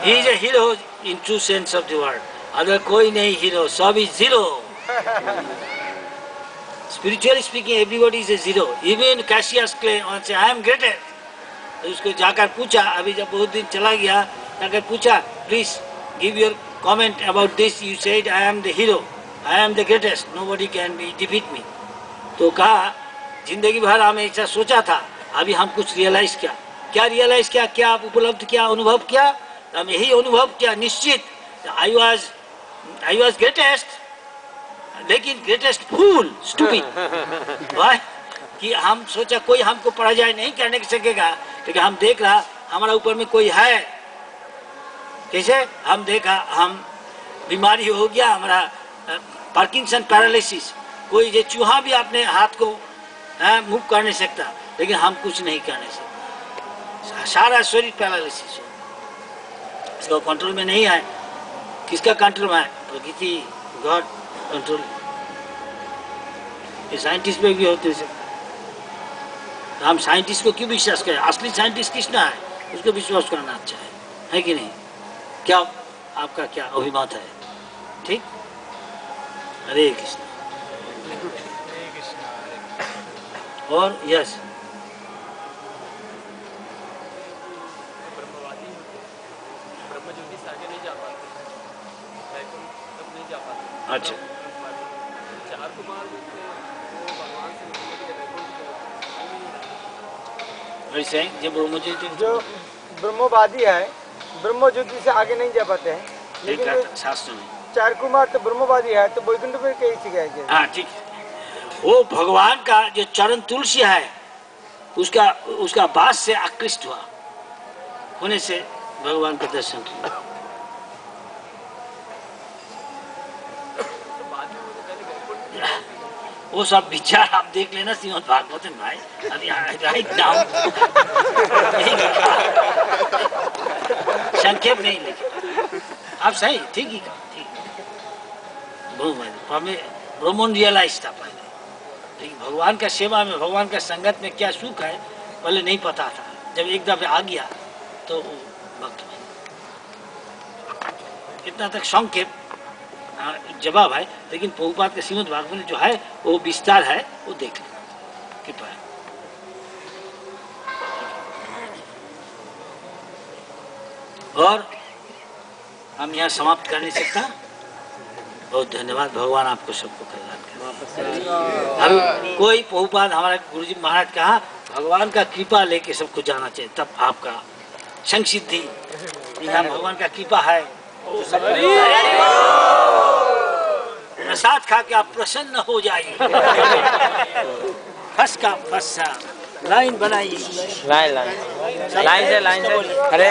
he is a hero in true sense of the word other कोई नहीं हीरो सब is zero spiritually speaking everybody is a zero even Cassius Clay I am greatest उसको जाकर पूछा अभी जब बहुत दिन चला गया जाकर पूछा please give your comment about this you said I am the hero I am the greatest nobody can be defeat me तो कहा जिंदगी भर हमें ऐसा सोचा था अभी हम कुछ रियलाइज किया क्या रियलाइज किया क्या उपलब्ध किया अनुभव किया हम यही अनुभव किया निश्चित आई वाज ग्रेटेस्ट लेकिन ग्रेटेस्ट फूल स्टूपिड व्हाई कि हम सोचा कोई हमको पराजय नहीं करने सकेगा लेकिन हम देख रहा हमारा ऊपर में कोई है कैसे हम देखा हम बीमारी हो गया हमारा पार्किंसन पैरालिसिस कोई ये चूहा भी अपने हाथ को मूव कर नहीं सकता लेकिन हम कुछ नहीं कर नहीं सकते सारा शरीर पैरालिसिस हो इसका कंट्रोल में नहीं है किसका कंट्रोल में है प्रकृति गॉड कंट्रोल ये साइंटिस्ट पे भी होते हैं हम साइंटिस्ट को क्यों विश्वास करें असली साइंटिस्ट कृष्ण है उसको विश्वास करना अच्छा है कि नहीं क्या आपका क्या अभिमत है ठीक हरे कृष्ण और यस ब्रह्मवादी ब्रह्म ज्योति से आगे नहीं जा पाते वैकुंठ तक नहीं जा पाते अच्छा चार कुमार जो थे वो भगवान से मिलने के लिए वैकुंठ वैसे जो ब्रह्मवादी है ब्रह्म ज्योति से आगे नहीं जा पाते हैं लिखा था शास्त्रों में। चार कुमार तो ब्रह्मवादी है, तो वैकुंठ में कैसे गए? हाँ ठीक है। वो भगवान का जो चरण तुलसी है उसका बात से आकृष्ट होने से भगवान का दर्शन किया। वो सब विचार आप देख लेना श्रीमद् भागवत में भाई। अभी राइट नाउ संक्षेप नहीं लिखे आप, सही ठीक ही कहा, ठीक। हमें ब्रह्मन रियलाइज था पहले, लेकिन भगवान का सेवा में, भगवान का संगत में क्या सुख है पहले नहीं पता था। जब एक दफे आ गया तो भक्त बन। इतना तक संक्षेप जवाब है, लेकिन प्रभुपाद के श्रीमद् भागवत में जो है वो विस्तार है, वो देख लेना कृपया। और हम यहाँ समाप्त कर नहीं सकता। बहुत धन्यवाद, भगवान आपको सबको कल्याण करे। हम कोई प्रभुपाद हमारे गुरुजी महाराज कहा भगवान का कृपा लेके सबको जाना चाहिए, तब आपका संसिद्धि। यहाँ भगवान का कृपा है, प्रसाद खा के आप प्रसन्न हो जाइए। फंस का फंसा लाइन बनाइए, लाइन से अरे